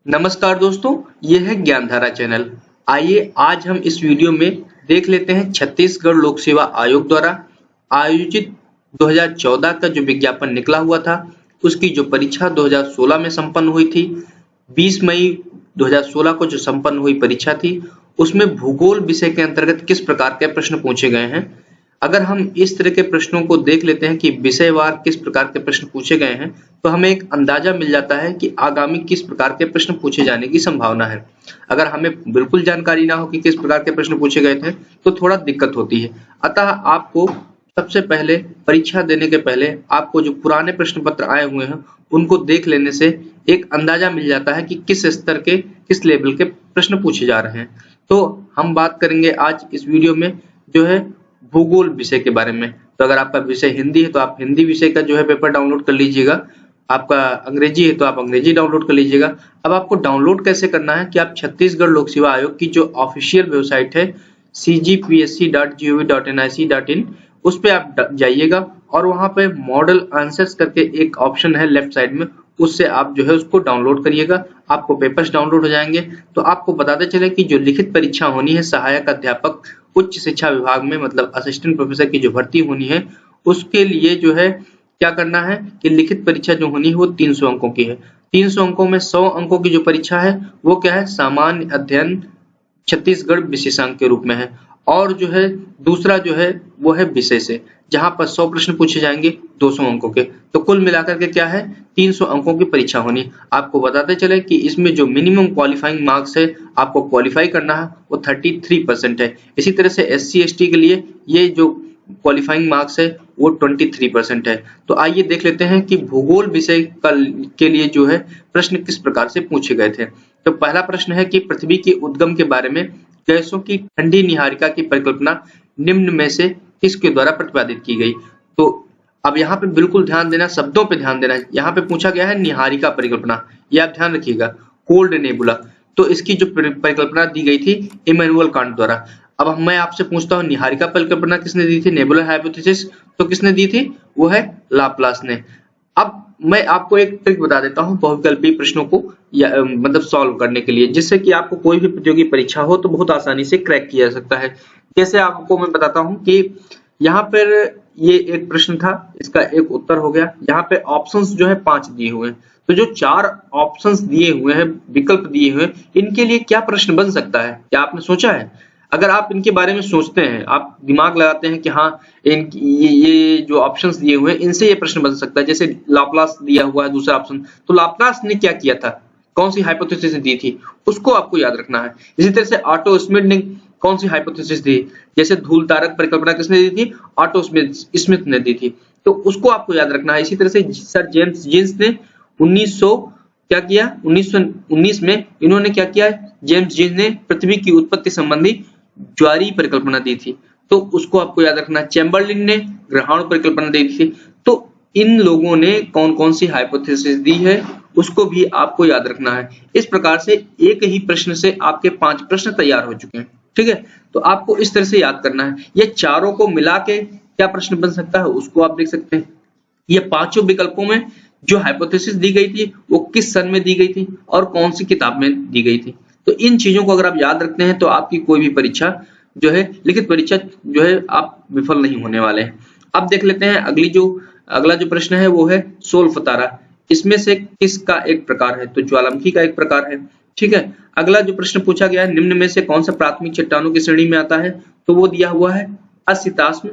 नमस्कार दोस्तों, ये है ज्ञानधारा चैनल। आइए आज हम इस वीडियो में देख लेते हैं छत्तीसगढ़ लोक सेवा आयोग द्वारा आयोजित 2014 का जो विज्ञापन निकला हुआ था, उसकी जो परीक्षा 2016 में संपन्न हुई थी। 20 मई 2016 को जो संपन्न हुई परीक्षा थी, उसमें भूगोल विषय के अंतर्गत किस प्रकार के प्रश्न पूछे गए हैं। अगर हम इस तरह के प्रश्नों को देख लेते हैं कि विषयवार किस प्रकार के प्रश्न पूछे गए हैं, तो हमें एक अंदाजा मिल जाता है कि आगामी किस प्रकार के प्रश्न पूछे जाने की संभावना है। अगर हमें बिल्कुल जानकारी ना हो कि किस प्रकार के प्रश्न पूछे गए थे, तो थोड़ा दिक्कत होती है। अतः आपको सबसे पहले परीक्षा देने के पहले आपको जो पुराने प्रश्न पत्र आए हुए हैं, उनको देख लेने से एक अंदाजा मिल जाता है कि किस स्तर के, किस लेवल के प्रश्न पूछे जा रहे हैं। तो हम बात करेंगे आज इस वीडियो में जो है भूगोल विषय के बारे में। तो अगर आपका विषय हिंदी है तो आप हिंदी विषय का जो है पेपर डाउनलोड कर लीजिएगा। आपका अंग्रेजी है तो आप अंग्रेजी डाउनलोड कर लीजिएगा। अब आपको डाउनलोड कैसे करना है कि आप छत्तीसगढ़ लोक सेवा आयोग की जो ऑफिशियल वेबसाइट है cgpsc.gov.nic.in, उस पे आप जाइएगा और वहां पे मॉडल आंसर्स करके एक ऑप्शन है लेफ्ट साइड में, उससे आप जो है उसको डाउनलोड करिएगा। आपको पेपर्स डाउनलोड हो जाएंगे। तो आपको बताते चले कि जो लिखित परीक्षा होनी है सहायक अध्यापक उच्च शिक्षा विभाग में, मतलब असिस्टेंट प्रोफेसर की जो भर्ती होनी है, उसके लिए जो है क्या करना है कि लिखित परीक्षा जो होनी है वो 300 अंकों की है। 300 अंकों में 100 अंकों की जो परीक्षा है वो क्या है, सामान्य अध्ययन छत्तीसगढ़ विशेषांक के रूप में है। और जो है दूसरा जो है वो है विषय से, जहां पर 100 प्रश्न पूछे जाएंगे 200 अंकों के। तो कुल मिलाकर के क्या है, 300 अंकों की परीक्षा होनी। आपको बताते चले कि इसमें जो मिनिमम क्वालिफाइंग मार्क्स है, आपको क्वालिफाई करना है, वो 33% है। इसी तरह से SC ST के लिए ये जो क्वालिफाइंग मार्क्स है वो 23% है। तो आइए देख लेते हैं कि भूगोल विषय के लिए जो है प्रश्न किस प्रकार से पूछे गए थे। तो पहला प्रश्न है कि पृथ्वी के उद्गम के बारे में गैसों की ठंडी निहारिका की परिकल्पना निम्न में से किसके द्वारा प्रतिपादित की गई। तो अब यहाँ पे बिल्कुल ध्यान देना, शब्दों पे ध्यान देना। यहाँ पे पूछा गया है निहारिका परिकल्पना, ये आप ध्यान रखिएगा, कोल्ड नेबुला। तो इसकी जो परिकल्पना दी गई थी इमैनुअल कांट द्वारा। अब मैं आपसे पूछता हूँ निहारिका परिकल्पना किसने दी थी, नेबुलर हाइपोथेसिस तो किसने दी थी, वो है लाप्लास ने। अब मैं आपको एक ट्रिक बता देता हूँ बहुविकल्पी प्रश्नों को मतलब सॉल्व करने के लिए, जिससे कि आपको कोई भी प्रतियोगी परीक्षा हो तो बहुत आसानी से क्रैक किया जा सकता है। जैसे आपको मैं बताता हूँ कि यहाँ पर ये एक प्रश्न था, इसका एक उत्तर हो गया। यहाँ पे ऑप्शंस जो है 5 दिए हुए हैं, तो जो 4 ऑप्शंस दिए हुए हैं, विकल्प दिए हुए हैं, इनके लिए क्या प्रश्न बन सकता है, क्या आपने सोचा है? अगर आप इनके बारे में सोचते हैं, आप दिमाग लगाते हैं कि हाँ ये जो ऑप्शंस दिए हुए हैं इनसे ये प्रश्न बन सकता है। जैसे लाप्लास दिया हुआ है दूसरा ऑप्शन, तो लाप्लास ने क्या किया था, कौन सी हाइपोथेसिस दी थी, उसको आपको याद रखना है। इसी तरह से ऑटो स्मिथ ने कौन सी हाइपोथेसिस दी, जैसे धूल तारक परिकल्पना किसने दी थी, ऑटो स्मिथ ने दी थी, तो उसको आपको याद रखना है। इसी तरह से सर जेम्स जीन्स ने 1900 क्या किया, 1919 में इन्होंने क्या किया, जेम्स जीन्स ने पृथ्वी की उत्पत्ति संबंधी ज्वारीय परिकल्पना दी थी, तो उसको आपको याद रखना है। चैम्बरलिन ने ग्रहाणु परिकल्पना दी थी। तो इन लोगों ने कौन कौन सी हाइपोथेसिस दी है उसको भी आपको याद रखना है। इस प्रकार से एक ही प्रश्न से आपके 5 प्रश्न तैयार हो चुके हैं, ठीक है। तो आपको इस तरह से याद करना है। ये चारों को मिला के क्या प्रश्न बन सकता है उसको आप देख सकते हैं। ये पांचों विकल्पों में जो हाइपोथेसिस दी गई थी वो किस सन में दी गई थी और कौन सी किताब में दी गई थी। तो इन चीजों को अगर आप याद रखते हैं तो आपकी कोई भी परीक्षा जो है, लिखित परीक्षा जो है, आप विफल नहीं होने वाले हैं। अब देख लेते हैं अगला जो प्रश्न है वो है सोलफतारा, इसमें से किसका एक प्रकार है, तो ज्वालामुखी का एक प्रकार है, ठीक है। अगला जो प्रश्न पूछा गया है, निम्न में से कौन सा प्राथमिक चट्टानों की श्रेणी में आता है, तो वो दिया हुआ है असिताश्म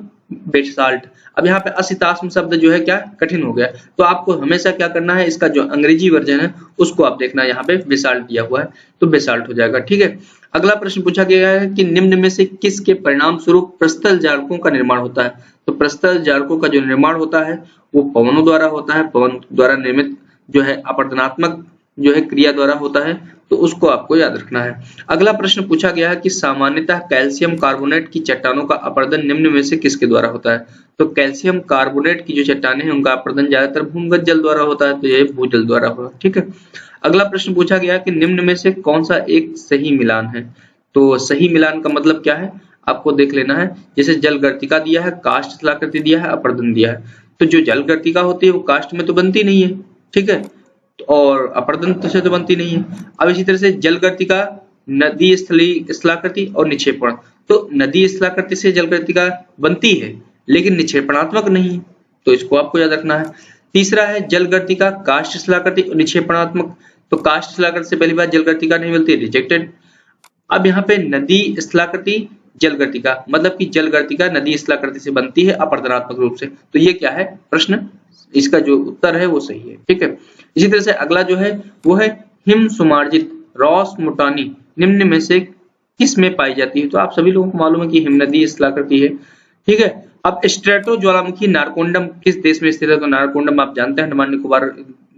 बेसाल्ट। अब यहाँ पे असिताश्म शब्द जो है क्या कठिन हो गया, तो आपको हमेशा क्या करना है, इसका जो अंग्रेजी वर्जन है उसको आप देखना है। यहाँ पे बेसाल्ट दिया हुआ है तो बेसाल्ट हो जाएगा, ठीक है। अगला प्रश्न पूछा गया है कि निम्न में से किसके परिणाम स्वरूप प्रस्थल जालकों का निर्माण होता है, तो प्रस्थल जालकों का जो निर्माण होता है वो पवनों द्वारा होता है, पवन द्वारा निर्मित जो है अपरदनात्मक जो है क्रिया द्वारा होता है, तो उसको आपको याद रखना है। अगला प्रश्न पूछा गया है कि सामान्यतः कैल्शियम कार्बोनेट की चट्टानों का अपर्दन निम्न में से किसके द्वारा होता है, तो कैल्शियम कार्बोनेट की जो चट्टानें हैं उनका अपर्दन ज्यादातर भूमिगत जल द्वारा होता है, तो यह भूजल द्वारा होगा, ठीक है। अगला प्रश्न पूछा गया कि निम्न में से कौन सा एक सही मिलान है, तो सही मिलान का मतलब क्या है आपको देख लेना है। जैसे जल गर्तिका दिया है, काष्ठ स्थलाकृति दिया है, अपर्दन दिया है, तो जो जल गर्तिका होती है वो काष्ठ में तो बनती नहीं है, ठीक है। और अपर तंत्र से तो बनती नहीं है। अब इसी तरह से जलगर्तिका, नदी स्थलीय स्थलाकृति और निक्षेपण। तो नदी स्थलाकृति से जलगर्तिका बनती है लेकिन निक्षेपणात्मक नहीं, तो इसको आपको याद रखना है। तीसरा है जलगर्तिका काष्ठ स्थलाकृति और निक्षेपणात्मक। तो काष्ठ स्थलाकृति से पहली बार जलगर्तिका नहीं मिलती, रिजेक्टेड। अब यहाँ पे नदी स्थलाकृति जलगर्तिका, मतलब कि जलगर्तिका नदी स्थलाकृति से बनती है अपरदनात्मक रूप से। तो ये क्या है प्रश्न, इसका जो उत्तर है वो सही है। ठीक है, इसी तरह से अगला जो है वो है हिम सुमार्जित रॉस मुटानी निम्न में से किस में पाई जाती है। तो आप सभी लोगों को मालूम है कि हिमनदी स्थलाकृति है। ठीक है, अब स्ट्रेटो ज्वालामुखी नारकोंडम किस देश में स्थित है। तो नारकोंडम आप जानते हैं अंडमान निकोबार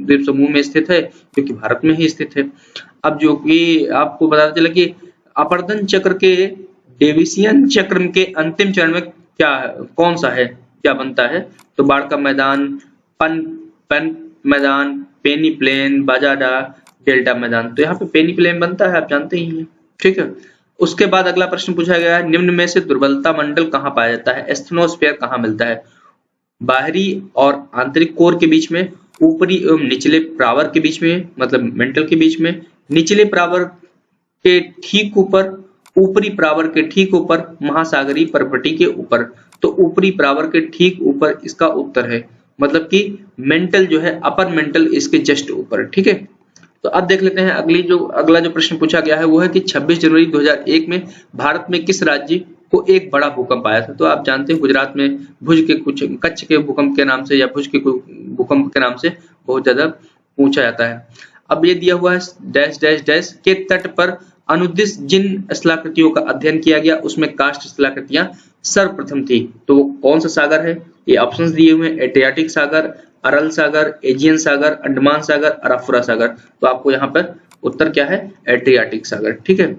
द्वीप समूह में स्थित है, जो कि भारत में ही स्थित है। अब जो कि आपको पता चला कि अपरदन चक्र के डेविसियन चक्र के अंतिम चरण में क्या कौन सा है, क्या बनता है। तो बाढ़ का मैदान, पन मैदान, पेनी प्लेन, बाजाडा, डेल्टा मैदान। तो यहाँ पे पेनी प्लेन बनता है, आप जानते ही हैं। ठीक है, उसके बाद अगला प्रश्न पूछा गया है निम्न में से दुर्बलता मंडल कहाँ पाया जाता है। एस्थेनोस्फीयर कहाँ मिलता है। बाहरी और आंतरिक कोर के बीच में, ऊपरी एवं निचले प्रावर के बीच में, मतलब मेंटल के बीच में, निचले प्रावर के ठीक ऊपर, ऊपरी प्रावर के ठीक ऊपर, महासागरीय परपटी के ऊपर। तो ऊपरी प्रावर के ठीक ऊपर इसका उत्तर है, मतलब कि मेंटल जो है अपर मेंटल इसके जस्ट ऊपर। ठीक है, तो अब देख लेते हैं अगला जो प्रश्न पूछा गया है वो है कि 26 जनवरी 2001 में भारत में किस राज्य को एक बड़ा भूकंप आया था। तो आप जानते हैं गुजरात में भुज के कुछ कच्छ के भूकंप के नाम से या भुज के भूकंप के नाम से बहुत ज्यादा पूछा जाता है। अब ये दिया हुआ है डैश डैश डैश के तट पर अनुदिश जिन स्थलाकृतियों का अध्ययन किया गया उसमें काष्ठ स्थलाकृतियां सर्वप्रथम थी। तो वो कौन सा सागर है, ये ऑप्शंस दिए हुए हैं, एड्रियाटिक सागर, अरल सागर, एजियन सागर, अंडमान सागर, अराफुरा सागर। तो आपको यहाँ पर उत्तर क्या है, एड्रियाटिक सागर। ठीक है,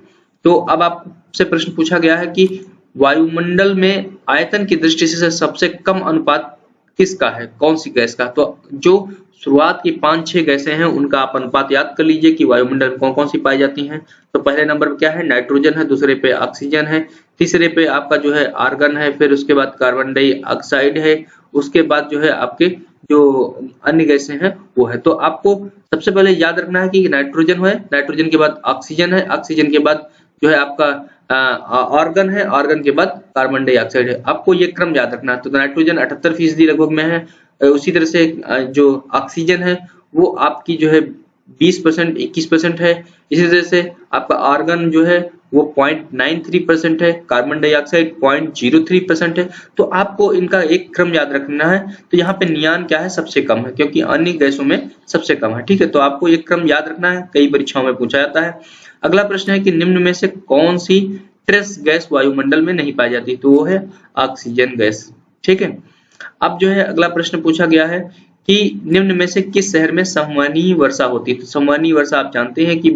तो अब आपसे प्रश्न पूछा गया है कि वायुमंडल में आयतन की दृष्टि से सबसे कम अनुपात किसका है, कौन सी गैस का। तो जो शुरुआत की 5-6 गैसें हैं उनका आप अनुपात याद कर लीजिए कि वायुमंडल में कौन कौन सी पाई जाती हैं। तो पहले नंबर पे क्या है, नाइट्रोजन है, दूसरे पे ऑक्सीजन है, तीसरे पे आपका जो है आर्गन है, फिर उसके बाद कार्बन डाइऑक्साइड है, उसके बाद जो है आपके जो अन्य गैसें हैं वो है। तो आपको सबसे पहले याद रखना है कि नाइट्रोजन है, नाइट्रोजन के बाद ऑक्सीजन है, ऑक्सीजन के बाद जो है आपका ऑर्गन है, ऑर्गन के बाद कार्बन डाइऑक्साइड है। आपको ये क्रम याद रखना है। तो नाइट्रोजन 78% लगभग में है, उसी तरह से जो ऑक्सीजन है वो आपकी जो है 20% 21% है, इसी तरह से आपका आर्गन जो है वो 0.93% है, कार्बन डाइऑक्साइड 0.03% है। तो आपको इनका एक क्रम याद रखना है। तो यहाँ पे नियान क्या है, सबसे कम है, क्योंकि अन्य गैसों में सबसे कम है। ठीक है, तो आपको एक क्रम याद रखना है, कई परीक्षाओं में पूछा जाता है। अगला प्रश्न है कि निम्न में से कौन सी ट्रेस गैस वायुमंडल में नहीं पाई जाती। तो वो है ऑक्सीजन गैस। ठीक है, अब जो है अगला प्रश्न पूछा गया है कि निम्न में से किस शहर में संवहनीय वर्षा होती है। तो संवहनीय वर्षा आप जानते हैं कि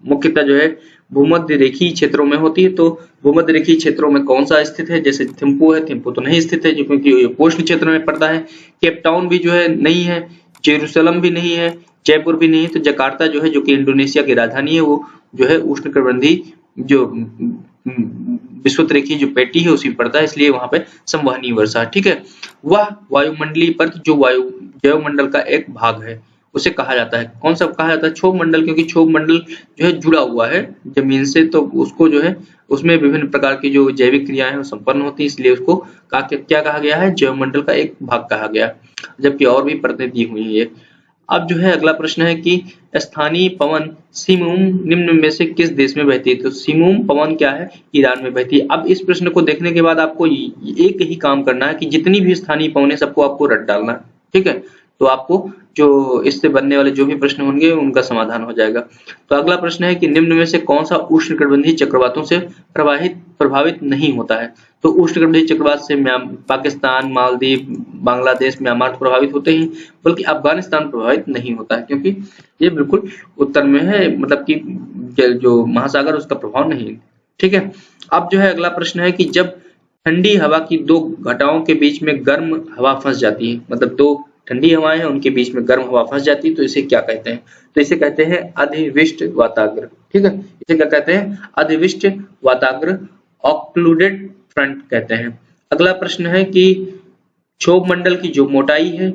मुख्यतः जो है भूमध्य रेखीय क्षेत्रों में होती है। तो भूमध्य रेखीय क्षेत्रों में कौन सा स्थित है, जैसे थिम्पू है, थिम्पू तो नहीं स्थित है जो क्योंकि पोस्ट क्षेत्र में पड़ता है। केप टाउन भी जो है नहीं है, जेरूसलम भी नहीं है, जयपुर भी नहीं है। तो जकार्ता जो है, जो कि इंडोनेशिया की राजधानी है, वो जो है उष्णकटिबंधीय जो विषुवत रेखीय जो पेटी है उसी पड़ता है, इसलिए वहां पे संवहनीय वर्षा। ठीक है, वह वायुमंडलीय परत जो जैव मंडल का एक भाग है उसे कहा जाता है, कौन सा कहा जाता है, क्षोभ मंडल, क्योंकि क्षोभ मंडल जो है जुड़ा हुआ है जमीन से, तो उसको जो है उसमें विभिन्न प्रकार की जो जैविक क्रियाएं हैं संपन्न होती है, इसलिए उसको क्या कहा गया है, जैव मंडल का एक भाग कहा गया, जबकि और भी परतें दी हुई है। अब जो है अगला प्रश्न है कि स्थानीय पवन सिमूम निम्न में से किस देश में बहती है। तो सिमूम पवन क्या है, ईरान में बहती है। अब इस प्रश्न को देखने के बाद आपको एक ही काम करना है कि जितनी भी स्थानीय पवन है सबको आपको रट डालना है। ठीक है, तो आपको जो इससे बनने वाले जो भी प्रश्न होंगे उनका समाधान हो जाएगा। तो अगला प्रश्न है कि निम्न में से कौन सा उष्णकटिबंधीय चक्रवातों से प्रभावित नहीं होता है। तो उष्णकटिबंधीय चक्रवात से पाकिस्तान, मालदीव, बांग्लादेश, म्यांमार प्रभावित होते हैं, बल्कि अफगानिस्तान प्रभावित नहीं होता है, क्योंकि ये बिल्कुल उत्तर में है, मतलब कि जो महासागर उसका प्रभाव नहीं है। ठीक है, अब जो है अगला प्रश्न है कि जब ठंडी हवा की दो घटाओं के बीच में गर्म हवा फंस जाती है, मतलब दो ठंडी हवाएं हैं उनके बीच में गर्म हवा फंस जाती है, तो इसे क्या कहते हैं। तो इसे कहते हैं अधिविष्ट वाताग्र। ठीक है, इसे क्या कहते हैं, अधिविष्ट वाताग्र, ऑक्लूडेड फ्रंट कहते हैं। अगला प्रश्न है कि क्षोभ मंडल की जो मोटाई है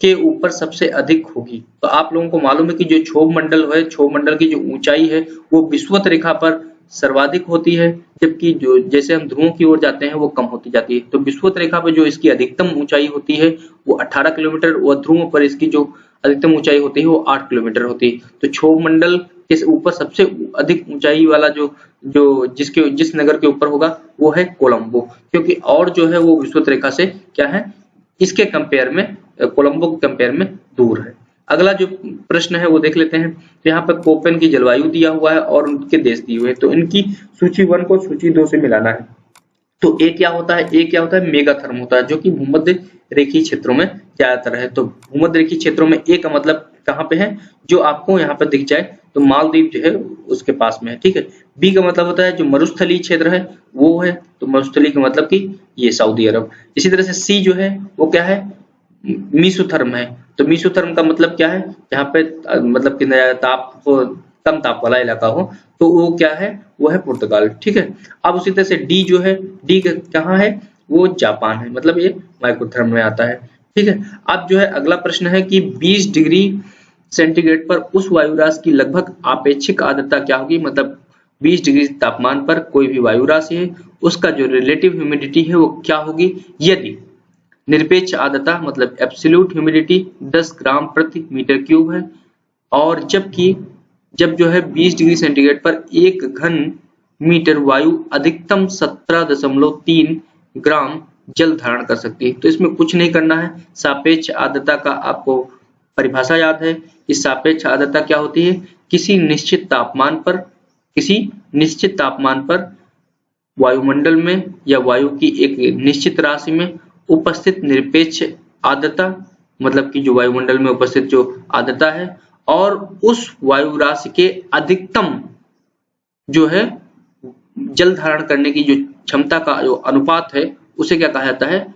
के ऊपर सबसे अधिक होगी। तो आप लोगों को मालूम है कि जो क्षोभ मंडल है, क्षोभ मंडल की जो ऊंचाई है वो विषुवत रेखा पर सर्वाधिक होती है, जबकि जो जैसे हम ध्रुवों की ओर जाते हैं वो कम होती जाती है। तो विषुवत रेखा पर जो इसकी अधिकतम ऊंचाई होती है वो 18 किलोमीटर, व ध्रुवों पर इसकी जो अधिकतम ऊंचाई होती है वो 8 किलोमीटर होती है। तो क्षोभ मंडल के ऊपर सबसे अधिक ऊंचाई वाला जो जो जिस नगर के ऊपर होगा वो है कोलंबो, क्योंकि और जो है वो विषुवत रेखा से क्या है, इसके कंपेयर में, कोलंबो के कंपेयर में दूर है। अगला जो प्रश्न है वो देख लेते हैं। तो यहाँ पर कोपेन की जलवायु दिया हुआ है और उनके देश दिए हुए हैं, तो इनकी सूची 1 को सूची 2 से मिलाना है। तो ए क्या होता है, ए क्या होता है, मेगाथर्म होता है, जो कि भूमध्य रेखीय क्षेत्रों में ज्यादातर है। तो भूमध्य रेखीय क्षेत्रों में ए का मतलब कहाँ पे है, जो आपको यहाँ पे दिख जाए तो मालदीव जो है उसके पास में है, ठीक है। बी का मतलब होता है जो मरुस्थलीय क्षेत्र है वो है, तो मरुस्थलीय का मतलब कि ये सऊदी अरब। इसी तरह से सी जो है वो क्या है, मीसोथर्म है। तो मीसोथर्म का मतलब क्या है, जहाँ पे मतलब कि ताप कम ताप वाला इलाका हो, तो वो क्या है, वो है पुर्तगाल, ठीक है। अब उसी तरह से डी जो है, डी कहाँ है, वो जापान है, मतलब ये माइक्रोथर्म में आता है, ठीक है। अब जो है अगला प्रश्न है कि 20 डिग्री सेंटीग्रेड पर उस वायु राशि की लगभग आपेक्षिक आर्द्रता क्या होगी, मतलब 20 डिग्री तापमान पर कोई भी वायु राशि है उसका जो रिलेटिव ह्यूमिडिटी है वो क्या होगी, यदि निरपेक्ष आर्द्रता मतलब एब्सोल्यूट ह्यूमिडिटी 10 ग्राम प्रति मीटर क्यूब है, और जब जो है 20 डिग्री सेंटीग्रेड पर 1 घन मीटर वायु अधिकतम 17.3 ग्राम जल धारण कर सकती है। तो इसमें कुछ नहीं करना है, सापेक्ष आर्द्रता का आपको परिभाषा याद है। इस सापेक्ष आर्द्रता क्या होती है, किसी निश्चित तापमान पर वायुमंडल में या वायु की एक निश्चित राशि में उपस्थित निरपेक्ष आर्द्रता, मतलब कि जो वायुमंडल में उपस्थित जो आर्द्रता है, और उस वायु राशि के अधिकतम जो है जल धारण करने की जो क्षमता का जो अनुपात है उसे क्या कहा जाता है,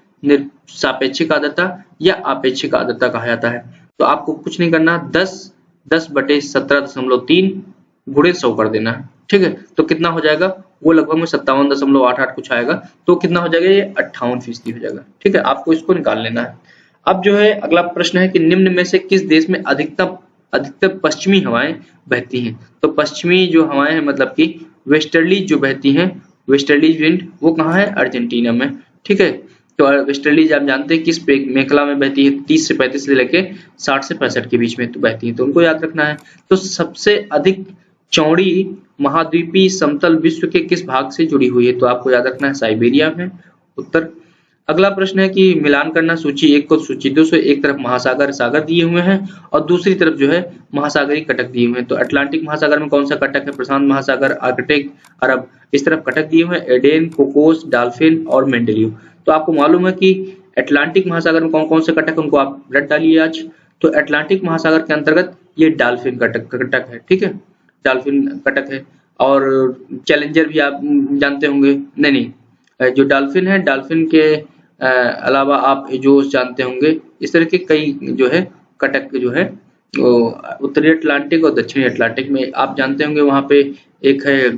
सापेक्षिक आर्द्रता या आपेक्षिक आर्द्रता कहा जाता है। तो आपको कुछ नहीं करना, 10/17.3 गुणे 100 कर देना है, ठीक है। तो कितना हो जाएगा, वो लगभग में 57.88 कुछ आएगा, तो कितना हो जाएगा, ये 58% हो जाएगा, ठीक है। आपको इसको निकाल लेना है। अब जो है अगला प्रश्न है कि निम्न में से किस देश में अधिकतम पश्चिमी हवाएं बहती हैं। तो पश्चिमी जो हवाएं हैं मतलब कि वेस्टर्लीज जो बहती हैं, वेस्टर्लीज विंड, वो कहाँ है, अर्जेंटीना में, ठीक है। तो वेस्टर्लीज आप जानते हैं किस मेखला में बहती है, 30 से 35 से लेके 60 से 65 के बीच में तो बहती है, तो उनको याद रखना है। तो सबसे अधिक चौड़ी महाद्वीपीय समतल विश्व के किस भाग से जुड़ी हुई है, तो आपको याद रखना है साइबेरिया में, उत्तर। अगला प्रश्न है कि मिलान करना सूची 1 को सूची 2 से, एक तरफ महासागर सागर दिए हुए हैं और दूसरी तरफ जो है महासागरीय कटक दिए हुए हैं। तो अटलांटिक महासागर में कौन सा कटक है, प्रशांत महासागर, आर्कटिक, अरब, इस तरफ कटक दिए हुए हैं एडेन, कोकोस, डॉल्फिन और मेंडेलिव। तो आपको मालूम है कि अटलांटिक महासागर में कौन कौन से कटक, उनको आप रट डालिए आज। तो अटलांटिक महासागर के अंतर्गत ये डॉल्फिन कटक है, ठीक है, डॉल्फिन कटक है। और चैलेंजर भी आप जानते होंगे, नहीं, जो डॉल्फिन है, डॉल्फिन के अलावा आप एजोस जानते होंगे, इस तरह के कई जो है कटक जो है उत्तरी अटलांटिक और दक्षिणी अटलांटिक में आप जानते होंगे। वहां पे एक है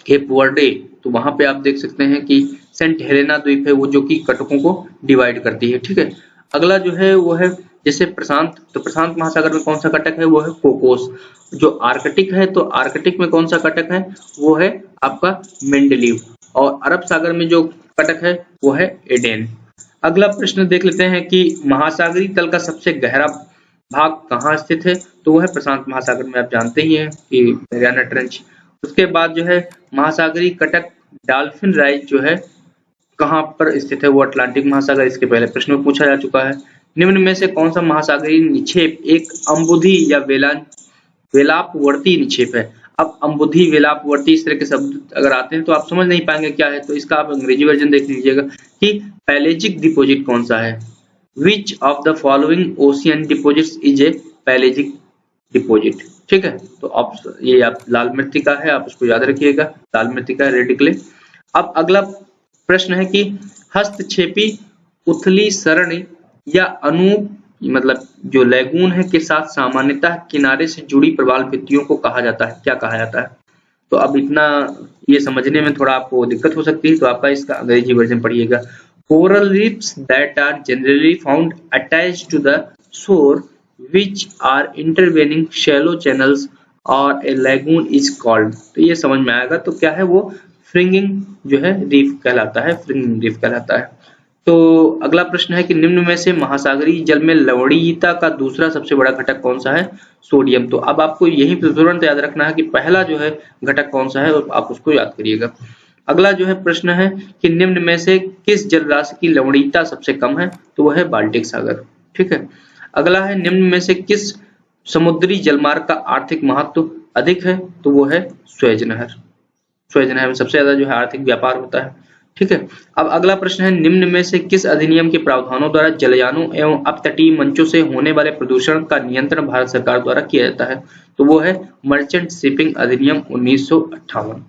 केप वर्डे, तो वहां पे आप देख सकते हैं कि सेंट हेलेना द्वीप है वो, जो कि कटकों को डिवाइड करती है, ठीक है। अगला जो है वो है जैसे प्रशांत, तो प्रशांत महासागर में कौन सा कटक है, वो है कोकोस। जो आर्कटिक है, तो आर्कटिक में कौन सा कटक है, वो है आपका मेंडेलिव। और अरब सागर में जो कटक है वो है एडेन। अगला प्रश्न देख लेते हैं कि महासागरीय तल का सबसे गहरा भाग कहाँ स्थित है, तो वो है प्रशांत महासागर में, आप जानते ही हैं कि मैरियाना ट्रेंच। उसके बाद जो है महासागरीय कटक डॉल्फिन राइज जो है कहाँ पर स्थित है, वो अटलांटिक महासागर, इसके पहले प्रश्न में पूछा जा चुका है। निम्न में से कौन सा महासागरीय निक्षेप एक अम्बुधि या वेलापवर्ती निक्षेप है। अब अम्बुधि, वेलापवर्ती, इस तरह के शब्द अगर आते हैं तो आप समझ नहीं पाएंगे क्या है, तो इसका आप अंग्रेजी वर्जन देख लीजिएगा कि पैलेजिक डिपोजिट कौन सा है। Which of the following ocean deposits is a pelagic deposit, ठीक है। तो ये आप लाल मृत्तिका है, आप उसको याद रखिएगा, लाल मृत्तिका, रेड क्ले। अब अगला प्रश्न है कि हस्तक्षेपी उथली सरणी या अनूप, मतलब जो लैगून है के साथ सामान्यतः किनारे से जुड़ी प्रवाल भित्तियों को कहा जाता है, क्या कहा जाता है। तो अब इतना ये समझने में थोड़ा आपको दिक्कत हो सकती है, तो आपका इसका अंग्रेजी वर्जन पढ़िएगा। coral reefs that are generally found attached to the shore, which are intervening shallow channels or a lagoon is called। तो ये समझ में आएगा। तो क्या है वो फ्रिंगिंग जो है रीफ कहलाता है, फ्रिंगिंग रीफ कहलाता है। तो अगला प्रश्न है कि निम्न में से महासागरीय जल में लवणीयता का दूसरा सबसे बड़ा घटक कौन सा है? सोडियम। तो अब आपको यही तुरंत याद रखना है कि पहला जो है घटक कौन सा है और आप उसको याद करिएगा। अगला जो है प्रश्न है कि निम्न में से किस जल राशि की लवणीयता सबसे कम है? तो वह है बाल्टिक सागर। ठीक है। अगला है निम्न में से किस समुद्री जलमार्ग का आर्थिक महत्व अधिक है? तो वो है स्वेज नहर। स्वेज नहर में सबसे ज्यादा जो है आर्थिक व्यापार होता है। ठीक है। अब अगला प्रश्न है निम्न में से किस अधिनियम के प्रावधानों द्वारा जलयानों एवं अपतटीय मंचों से होने वाले प्रदूषण का नियंत्रण भारत सरकार द्वारा किया जाता है? तो वो है मर्चेंट शिपिंग अधिनियम 1958।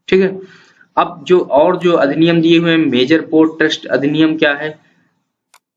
ठीक है। अब जो अधिनियम दिए हुए हैं, मेजर पोर्ट ट्रस्ट अधिनियम क्या है,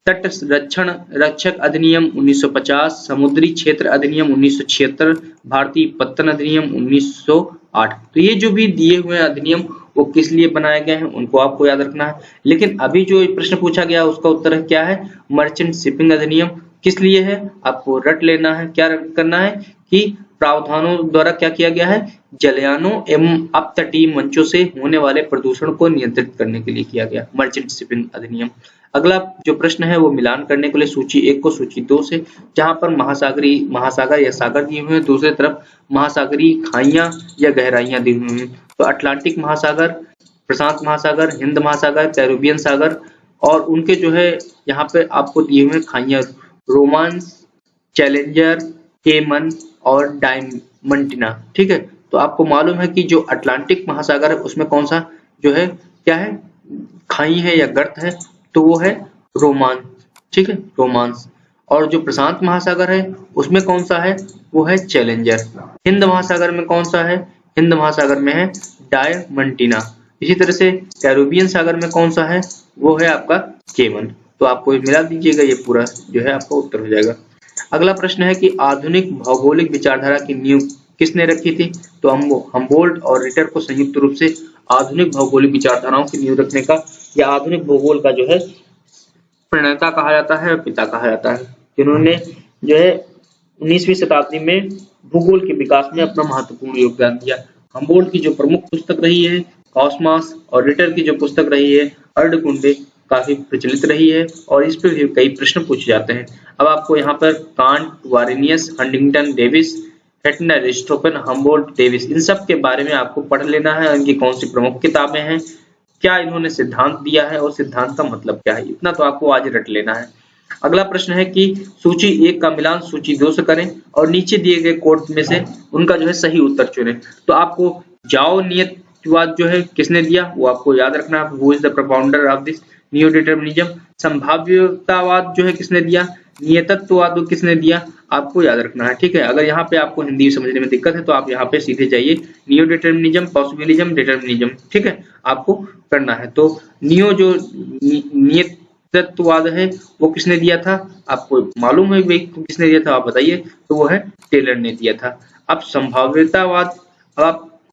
तट रक्षण रक्षक अधिनियम 1950, समुद्री क्षेत्र अधिनियम 1976, भारतीय पत्तन अधिनियम 1908। तो ये जो भी दिए हुए अधिनियम वो किस लिए बनाए गए हैं उनको आपको याद रखना है। लेकिन अभी जो प्रश्न पूछा गया उसका उत्तर क्या है, मर्चेंट शिपिंग अधिनियम। किस लिए है आपको रट लेना है, क्या करना है कि प्रावधानों द्वारा क्या किया गया है, जलयानों एवं अपतटीय मंचों से होने वाले प्रदूषण को नियंत्रित करने के लिए किया गया मर्चेंट शिपिंग अधिनियम। अगला जो प्रश्न है वो मिलान करने के लिए सूची 1 को सूची 2 से, जहां पर महासागर या सागर दिए हुए हैं, दूसरी तरफ महासागरीय खाइयां या गहराइयां दी हुई हैं। तो अटलांटिक महासागर, प्रशांत महासागर, हिंद महासागर, कैरिबियन सागर, और उनके जो है यहाँ पे आपको दिए हुए खाइयां रोमांस, चैलेंजर, केमन और डायमंटिना। ठीक है। तो आपको मालूम है कि जो अटलांटिक महासागर है उसमें कौन सा जो है क्या है खाई है या गर्त है, तो वो है रोमान। ठीक है, रोमांस। और जो प्रशांत महासागर है उसमें कौन सा है, वो है चैलेंजर। हिंद महासागर में कौन सा है, हिंद महासागर में है डायमंटिना। इसी तरह से कैरिबियन सागर में कौन सा है, वो है आपका केमन। तो आपको मिला दीजिएगा, ये पूरा जो है आपका उत्तर हो जाएगा। अगला प्रश्न है कि आधुनिक भौगोलिक विचारधारा की नींव किसने रखी थी? तो हमबोल्ट और रिटर को संयुक्त रूप से आधुनिक भौगोलिक विचारधाराओं की नींव रखने का या आधुनिक भूगोल का जो है प्रणेता कहा जाता है, पिता कहा जाता है, जिन्होंने जो है 19वीं शताब्दी में भूगोल के विकास में अपना महत्वपूर्ण योगदान दिया। हमबोल्ट की जो प्रमुख पुस्तक रही है कॉस्मॉस, और रिटर की जो पुस्तक रही है अर्धकुंडे, काफी प्रचलित रही है और इस पर भी कई प्रश्न पूछे जाते हैं। अब आपको यहाँ पर Kant, Varenius, Huntington, Davis, Hettner, Richthofen, Humboldt, Davis, इन सब के बारे में आपको पढ़ लेना है। इनकी कौन सी प्रमुख किताबें हैं, क्या इन्होंने सिद्धांत दिया है और सिद्धांत का मतलब क्या है, इतना तो आपको आज रट लेना है। अगला प्रश्न है कि सूची 1 का मिलान सूची 2 से करें और नीचे दिए गए कोड में से उनका जो है सही उत्तर चुनें। तो आपको जाओ नियतवाद जो है किसने दिया वो आपको याद रखना है, who is the propounder of this neo determinism. संभाव्यतावाद जो है किसने दिया, नियतत्ववाद किसने दिया, आपको याद रखना है। ठीक है। अगर यहाँ पे आपको हिंदी समझने में दिक्कत है तो आप यहाँ पे सीधे जाइए नियो डिटर्मिनिज्म, पॉसिबिलिज्म, डिटर्मिनिज्म। ठीक है, आपको करना है। तो नियो जो नियतत्ववाद है वो किसने दिया था, आपको मालूम है भाई किसने दिया था, आप बताइए। तो वो है टेलर ने दिया था। अब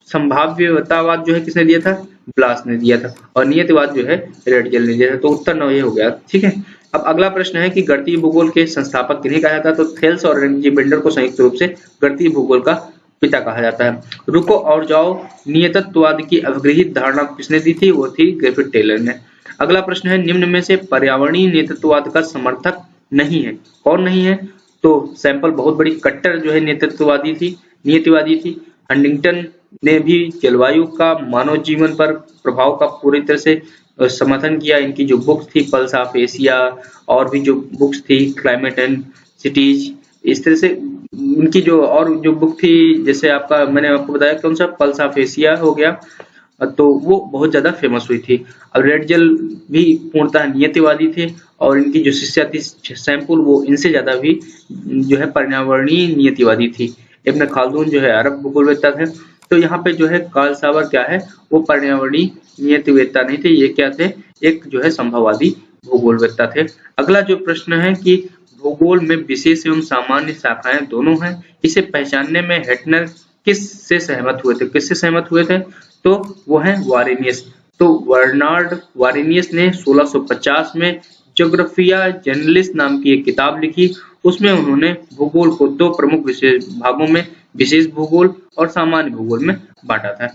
संभाव्यतावाद जो है किसने दिया था, ब्लास ने दिया था, और नियतिवाद जो है रेडजल ने दिया था। तो उत्तर 9 ये हो गया। ठीक है। अब अगला प्रश्न है कि गणितीय भूगोल के संस्थापक किन्हें कहा जाता है? तो थेल्स और रेंजी बेंडर को संयुक्त रूप से गणितीय भूगोल का पिता कहा जाता है। रुको और जाओ नियतत्ववाद की अवगृहित धारणा किसने दी थी, वो थी ग्रिफिथ टेलर ने। अगला प्रश्न है निम्न में से पर्यावरणीय नियतत्ववाद का समर्थक नहीं है, कौन नहीं है? तो सैंपल बहुत बड़ी कट्टर जो है नियतिवादी थी। हंटिंगटन ने भी जलवायु का मानव जीवन पर प्रभाव का पूरी तरह से समर्थन किया। इनकी जो बुक्स थी पल्स ऑफ एशिया, और भी जो बुक्स थी क्लाइमेट एंड सिटीज, इस तरह से इनकी जो बुक थी, जैसे आपका मैंने आपको बताया कौन सा पल्स ऑफ एशिया हो गया, तो वो बहुत ज्यादा फेमस हुई थी। अब रेडजल भी पूर्णतः नियतिवादी थे और इनकी जो शिष्या थी सैंपल वो इनसे ज्यादा भी जो है पर्यावरणीय नियतिवादी थी। इब्न खालदून जो है अरब भूगोलवेत्ता थे। तो यहाँ पे जो है कार्ल सावर क्या है, वो पर्यावरणीय नियतिवेत्ता नहीं थे, ये क्या थे, एक जो है संभववादी भूगोलवेत्ता थे। अगला जो प्रश्न है कि भूगोल में विशेष एवं सामान्य शाखाएं दोनों हैं, इसे पहचानने में हेटनर किससे सहमत हुए थे? तो वो है वारेनियस। तो बर्नार्ड वारेनियस ने 1650 में ज्योग्राफिया जनरलिस नाम की एक किताब लिखी। उसमें उन्होंने भूगोल को दो प्रमुख विशेष भागों में, विशेष भूगोल और सामान्य भूगोल में बांटा था।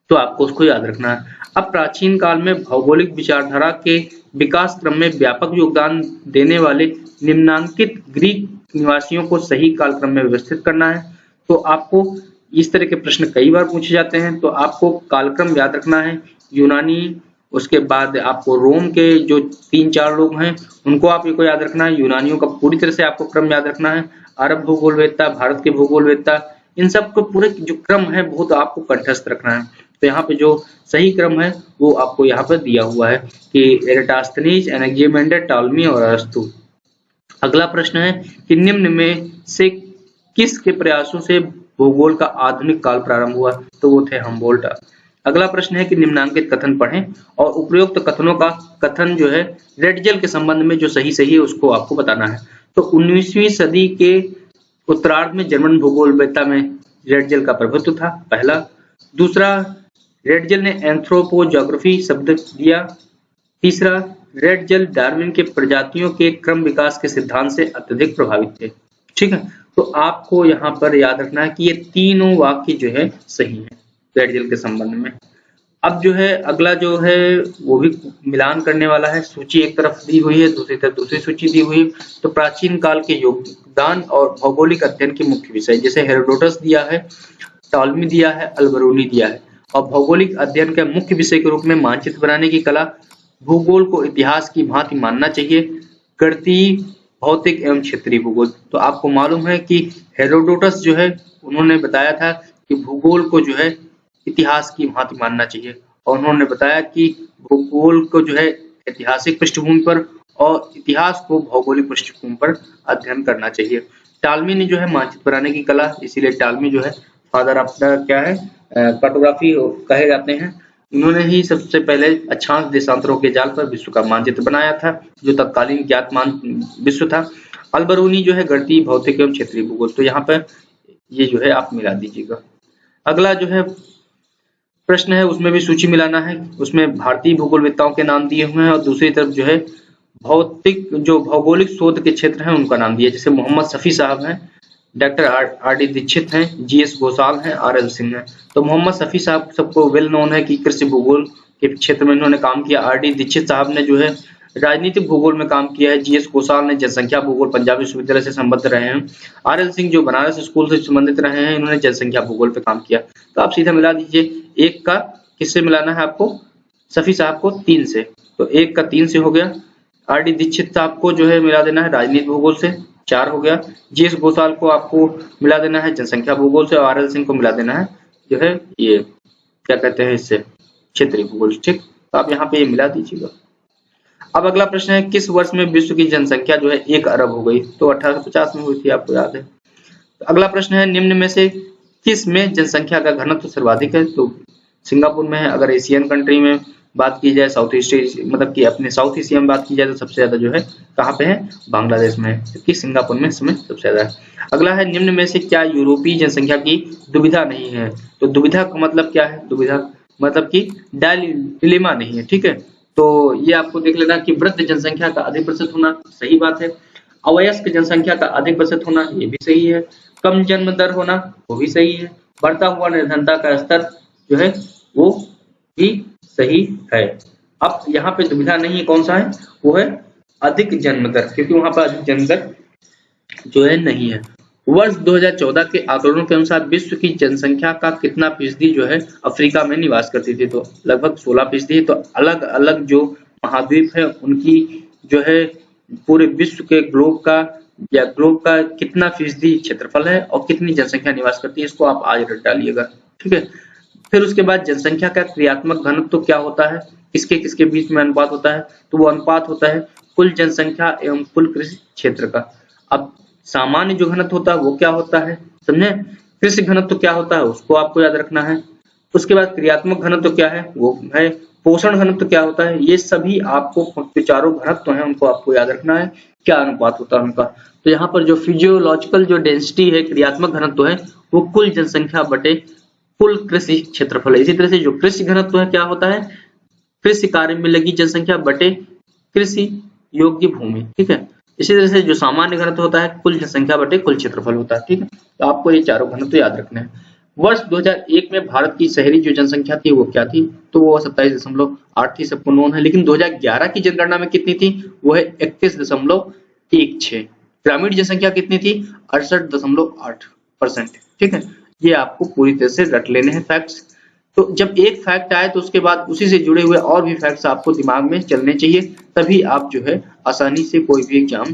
तो आपको उसको याद रखना है। अब प्राचीन काल में भौगोलिक विचारधारा के विकास क्रम में व्यापक योगदान देने वाले निम्नांकित ग्रीक निवासियों को सही कालक्रम में व्यवस्थित करना है। तो आपको इस तरह के प्रश्न कई बार पूछे जाते हैं, तो आपको कालक्रम याद रखना है। यूनानी, उसके बाद आपको रोम के जो 3-4 लोग हैं उनको आप को याद रखना है। यूनानियों का पूरी तरह से आपको क्रम याद रखना है। अरब भूगोलवेत्ता, भारत के भूगोलवेत्ता, इन सब को पूरे जो क्रम है बहुत आपको कंठस्थ रखना है। तो यहाँ पे जो सही क्रम है वो आपको यहाँ पर दिया हुआ है कि एराटोस्थेनीज, एनाक्सिमेंडर, टॉलमी और अरस्तु। अगला प्रश्न है कि निम्न में से किसके प्रयासों से भूगोल का आधुनिक काल प्रारंभ हुआ? तो वो थे हम्बोल्ट। अगला प्रश्न है कि निम्नांकित कथन पढ़ें और उपरोक्त कथनों का कथन जो है रेड जेल के संबंध में जो सही है उसको आपको बताना है। तो 19वीं सदी के उत्तरार्ध में जर्मन भूगोलवेत्ता में रेड जेल का प्रभुत्व था, पहला। दूसरा, रेड जेल ने एंथ्रोपोजोग्राफी शब्द दिया। तीसरा, रेड जेल डार्विन के प्रजातियों के क्रम विकास के सिद्धांत से अत्यधिक प्रभावित थे। ठीक है, तो आपको यहाँ पर याद रखना है कि ये तीनों वाक्य जो है सही है रेड जेल के संबंध में। अब जो है अगला जो है वो भी मिलान करने वाला है। सूची एक तरफ दी हुई है, दूसरी तरफ दूसरी सूची दी हुई है। तो प्राचीन काल के योगदान और भौगोलिक अध्ययन के मुख्य विषय, जैसे हेरोडोटस दिया है, टॉलमी दिया है, अल्बरूनी दिया है। और भौगोलिक अध्ययन के मुख्य विषय के रूप में मानचित्र बनाने की कला, भूगोल को इतिहास की भांति मानना चाहिए, गणितीय, भौतिक एवं क्षेत्रीय भूगोल। तो आपको मालूम है कि हेरोडोटस जो है उन्होंने बताया था कि भूगोल को जो है इतिहास की भांति मानना चाहिए, और उन्होंने बताया कि भूगोल को जो है ऐतिहासिक पृष्ठभूमि पर और इतिहास को भौगोलिक पृष्ठभूमि पर अध्ययन करना चाहिए। टालमी ने जो है मानचित्र बनाने की कला, इसीलिए टालमी जो है फादर ऑफ द क्या है कार्टोग्राफी कहे जाते हैं। उन्होंने ही सबसे पहले अक्षांश देशांतरों के जाल पर विश्व का मानचित्र बनाया था, जो तत्कालीन ज्ञात विश्व था। अल्बरूनी जो है गणितीय, भौतिक एवं क्षेत्रीय भूगोल। तो यहाँ पर ये जो है आप मिला दीजिएगा। अगला जो है प्रश्न है उसमें भी सूची मिलाना है। उसमें भारतीय भूगोलवेत्ताओं के नाम दिए हुए हैं और दूसरी तरफ जो है भौतिक जो भौगोलिक शोध के क्षेत्र हैं उनका नाम दिया, जैसे मोहम्मद शफी साहब हैं, डॉक्टर आर.डी. दीक्षित हैं, जी.एस. घोषाल हैं, आर.एल. सिंह हैं। तो मोहम्मद शफी साहब सबको वेल नोन है कि कृषि भूगोल के क्षेत्र में इन्होंने काम किया। आर.डी. दीक्षित साहब ने जो है राजनीतिक भूगोल में काम किया है। जी.एस. घोषाल ने जनसंख्या भूगोल पंजाब विश्वविद्यालय से संबद्ध रहे हैं। आर.एल. सिंह जो बनारस स्कूल से संबंधित रहे हैं, इन्होंने जनसंख्या भूगोल पे काम किया। तो आप सीधा मिला दीजिए। एक का किससे मिलाना है आपको? शफी साहब को 3 से, तो एक का 3 से हो गया। आर.डी. दीक्षित साहब को जो है मिला देना है राजनीति भूगोल से, 4 हो गया। जी.एस. घोषाल को आपको मिला देना है जनसंख्या भूगोल से, और आर.एल. सिंह को मिला देना है जो है ये क्या कहते हैं इससे, क्षेत्रीय भूगोल। ठीक, तो आप यहाँ पे ये मिला दीजिएगा। अब अगला प्रश्न है किस वर्ष में विश्व की जनसंख्या जो है 1 अरब हो गई? तो 1850 में हुई थी, आपको याद है। तो अगला प्रश्न है निम्न में से किस में जनसंख्या का घनत्व सर्वाधिक है? तो सिंगापुर में है। अगर एशियन कंट्री में बात की जाए, साउथ ईस्ट मतलब कि अपने साउथ एशिया में बात की जाए, तो सबसे ज्यादा जो है कहाँ पे है? बांग्लादेश में है, क्योंकि सिंगापुर में इस समय सबसे ज्यादा है। अगला है निम्न में से क्या यूरोपीय जनसंख्या की दुविधा नहीं है? तो दुविधा का मतलब क्या है? दुविधा मतलब कि डिलेमा नहीं है। ठीक है, तो ये आपको देख लेना कि वृद्ध जनसंख्या का अधिक प्रतिशत होना सही बात है, अवयस्क जनसंख्या का अधिक प्रतिशत होना ये भी सही है, कम जन्म दर होना वो भी सही है, बढ़ता हुआ निर्धनता का स्तर जो है वो भी सही है। अब यहाँ पे दुविधा नहीं है, कौन सा है? वो है अधिक जन्म दर, क्योंकि वहां पर अधिक जन्म दर जो है नहीं है। वर्ष 2014 के आंकड़ों के अनुसार विश्व की जनसंख्या का कितना फीसदी जो है अफ्रीका में निवास करती थी? तो लगभग 16%। तो अलग अलग जो महाद्वीप है उनकी जो है पूरे विश्व के ग्लोब का कितना फीसदी क्षेत्रफल है और कितनी जनसंख्या निवास करती है, इसको आप आज रट डालिएगा। ठीक है, फिर उसके बाद जनसंख्या का क्रियात्मक घनत्व तो क्या होता है, किसके किसके बीच में अनुपात होता है? तो वो अनुपात होता है कुल जनसंख्या एवं कुल कृषि क्षेत्र का। अब सामान्य जो घनत्व होता है वो क्या होता है, समझे? कृषि घनत्व क्या होता है उसको आपको याद रखना है। उसके बाद क्रियात्मक घनत्व क्या है वो है, पोषण घनत्व क्या होता है, ये सभी आपको चारों घनत्व हैं उनको आपको याद रखना है, क्या अनुपात होता है उनका। तो यहाँ पर जो फिजियोलॉजिकल जो डेंसिटी है, क्रियात्मक घनत्व है, वो कुल जनसंख्या बटे कुल कृषि क्षेत्रफल है। इसी तरह से जो कृषि घनत्व है क्या होता है, कृषि कार्य में लगी जनसंख्या बटे कृषि योग्य भूमि, ठीक है। इसी तरह से जो सामान्य घनत्व होता है कुल जनसंख्या बटे कुल क्षेत्रफल होता है, ठीक है। तो आपको ये चारों घनत्व याद रखने हैं। वर्ष 2001 में भारत की शहरी जो जनसंख्या थी वो क्या थी, तो वो 27.8 थी, सबको नोन है। लेकिन 2011 की जनगणना में कितनी थी, वो है 31.16। ग्रामीण जनसंख्या कितनी थी, 68.8%, ठीक है। ये आपको पूरी तरह से रट लेने हैं फैक्ट्स। तो जब एक फैक्ट आए तो उसके बाद उसी से जुड़े हुए और भी फैक्ट्स आपको दिमाग में चलने चाहिए, तभी आप जो है आसानी से कोई भी एग्जाम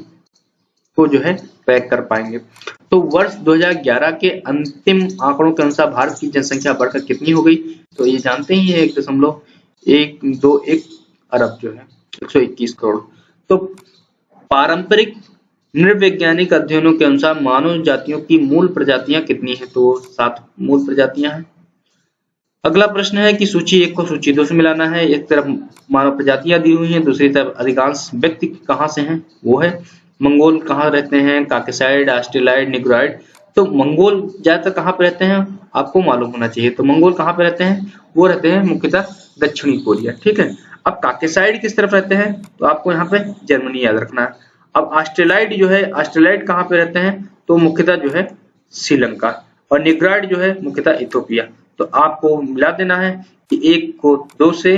को जो है क्रैक कर पाएंगे। तो वर्ष 2011 के अंतिम आंकड़ों के अनुसार भारत की जनसंख्या बढ़कर कितनी हो गई, तो ये जानते ही है 1.121 अरब जो है 121 करोड़। तो पारंपरिक नृवैज्ञानिक अध्ययनों के अनुसार मानव जातियों की मूल प्रजातियां कितनी है, तो 7 मूल प्रजातियां हैं। अगला प्रश्न है कि सूची 1 को सूची 2 से मिलाना है। एक तरफ मानव प्रजातियां दी हुई हैं, दूसरी तरफ अधिकांश व्यक्ति कहां से हैं, वो है मंगोल कहाँ रहते हैं, काकेसाइड, ऑस्ट्रेलाइड, निग्रोइड। तो मंगोल ज्यादातर कहाँ पे रहते हैं आपको मालूम होना चाहिए। तो मंगोल कहाँ पे रहते हैं, वो रहते हैं मुख्यतः दक्षिणी कोरिया, ठीक है। अब काकेसाइड किस तरफ रहते हैं, तो आपको यहाँ पे जर्मनी याद रखना है। अब ऑस्ट्रेलाइड जो है, ऑस्ट्रेलाइड कहाँ पे रहते हैं, तो मुख्यतः जो है श्रीलंका, और निग्रोइड जो है मुख्यतः इथोपिया। तो आपको मिला देना है कि 1 को 2 से,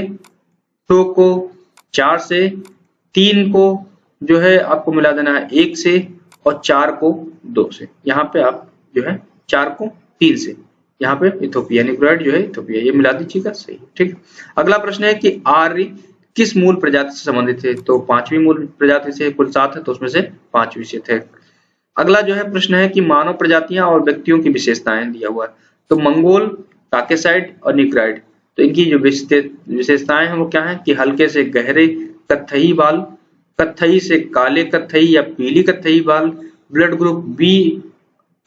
2 को 4 से, 3 को जो है आपको मिला देना है 1 से, और 4 को 2 से। यहाँ पे आप जो है 4 को 3 से, यहाँ पे इथोपिया, निग्रोइड जो है इथोपिया, ये मिला दीजिएगा, सही, ठीक है। अगला प्रश्न है कि आर्य किस मूल प्रजाति से संबंधित है, तो 5वीं मूल प्रजाति से, कुल 7 है तो उसमें से 5वीं से थे। अगला जो है प्रश्न है कि मानव प्रजातियां और व्यक्तियों की विशेषताएं दिया हुआ है। तो मंगोल, काकेसाइड और निग्रोइड, तो इनकी जो विशेषताएं हैं वो क्या है कि हल्के से गहरे कत्थई बाल, कत्थई से काले कत्थई या पीली कत्थई बाल, ब्लड ग्रुप बी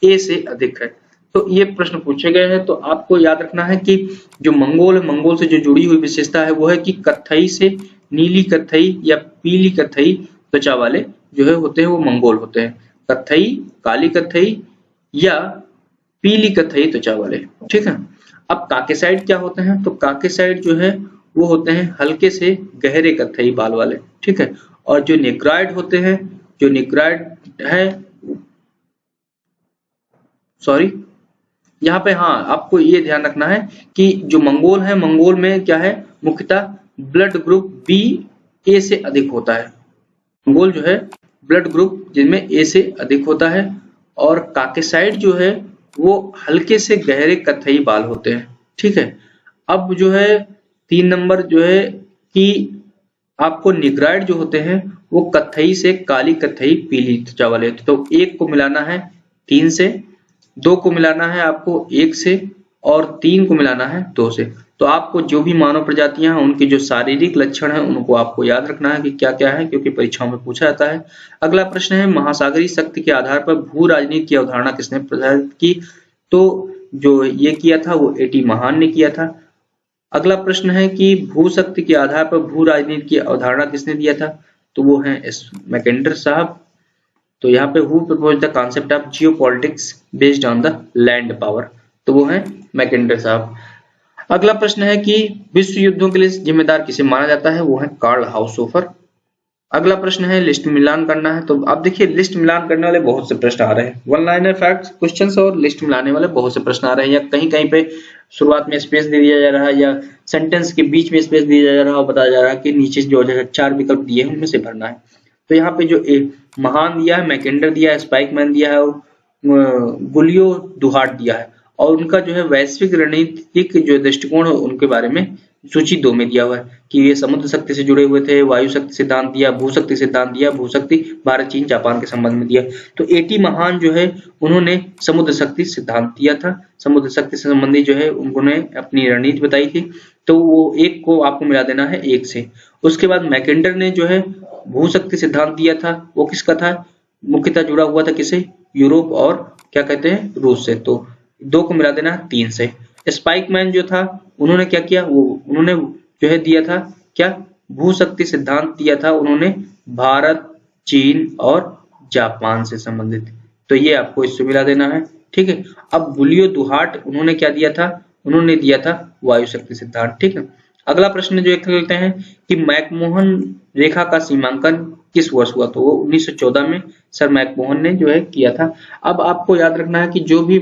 ए से अधिक है। तो ये प्रश्न पूछे गए हैं, तो आपको याद रखना है कि जो मंगोल है, मंगोल से जो जुड़ी हुई विशेषता है वो है कि कत्थई से नीली कत्थई या पीली कत्थई त्वचा वाले जो है होते हैं वो मंगोल होते हैं। कत्थई, काली कत्थई या पीली कत्थई त्वचा वाले, ठीक है। अब काकेसाइड क्या होते हैं, तो काकेसाइड जो है वो होते हैं हल्के से गहरे कत्थई बाल वाले, ठीक है। और जो निग्रोइड होते हैं, जो निग्रोइड है, सॉरी यहाँ पे हाँ आपको ये ध्यान रखना है कि जो मंगोल है, मंगोल में क्या है मुख्यतः ब्लड ग्रुप बी ए से अधिक होता है। मंगोल जो है ब्लड ग्रुप जिनमें ए से अधिक होता है, और काकेसाइड जो है वो हल्के से गहरे कत्थई बाल होते हैं, ठीक है। अब जो है 3 नंबर जो है कि आपको निग्रोइड जो होते हैं वो कत्थई से काली कत्थई पीली त्वचा वाले, तो 1 को मिलाना है 3 से, 2 को मिलाना है आपको 1 से, और 3 को मिलाना है 2 से। तो आपको जो भी मानव प्रजातियां हैं उनके जो शारीरिक लक्षण हैं उनको आपको याद रखना है कि क्या क्या है, क्योंकि परीक्षाओं में पूछा जाता है। अगला प्रश्न है महासागरीय शक्ति के आधार पर भू राजनीति की अवधारणा किसने प्रसारित की, तो जो ये किया था वो एटी महान ने किया था। अगला प्रश्न है कि भू शक्ति के आधार पर भू राजनीति की अवधारणा किसने दिया था, तो वो है मैकेंडर साहब। तो यहाँ पे who propose the concept of geopolitics based on the land power, तो वो है मैकेंडर साहब। अगला प्रश्न है कि विश्व युद्धों के लिए जिम्मेदार किसे माना जाता है, वो है कार्ल हाउसहोफर। अगला प्रश्न है लिस्ट मिलान करना है। तो आप देखिए लिस्ट मिलान करने वाले बहुत से प्रश्न आ रहे हैं, वन लाइनर फैक्ट्स क्वेश्चंस और लिस्ट मिलाने वाले बहुत से प्रश्न आ रहे हैं, या कहीं कहीं पे शुरुआत में स्पेस दे दिया जा रहा है या सेंटेंस के बीच में स्पेस दिया जा रहा है और बताया जा रहा है कि नीचे जो 4 विकल्प दिए हैं उनमें से भरना है। तो यहाँ पे जो महान दिया है, मैकेंडर दिया है, स्पाइकमैन दिया है, गुलियो दुहाट दिया है, और उनका जो है वैश्विक रणनीतिक जो दृष्टिकोण है उनके बारे में सूची 2 में दिया हुआ है कि ये समुद्र शक्ति से जुड़े हुए थे, वायु शक्ति सिद्धांत दिया, भू शक्ति सिद्धांत दिया, भू शक्ति भारत, चीन, जापान के संबंध में दिया। तो एटी महान जो है उन्होंने समुद्र शक्ति सिद्धांत दिया था, समुद्र शक्ति से संबंधी जो है उन्होंने अपनी रणनीति बताई थी, तो वो 1 को आपको मिला देना है 1 से। उसके बाद मैकेंडर ने जो है भू शक्ति सिद्धांत दिया था, वो किसका था, मुख्यतः जुड़ा हुआ था किसे, यूरोप और क्या कहते हैं रूस से, तो 2 को मिला देना 3 से। स्पाइकमैन जो था उन्होंने क्या किया, वो उन्होंने जो है दिया था क्या, भू शक्ति सिद्धांत दिया था उन्होंने भारत, चीन और जापान से संबंधित, तो ये आपको इससे मिला देना है, ठीक है। अब गुलियो दुहाट उन्होंने क्या दिया था, उन्होंने दिया था वायु शक्ति सिद्धांत, ठीक है। अगला प्रश्न जो एक लेते हैं कि मैकमोहन रेखा का सीमांकन किस वर्ष हुआ, तो वो 1914 में सर मैकमोहन ने जो है किया था। अब आपको याद रखना है कि जो भी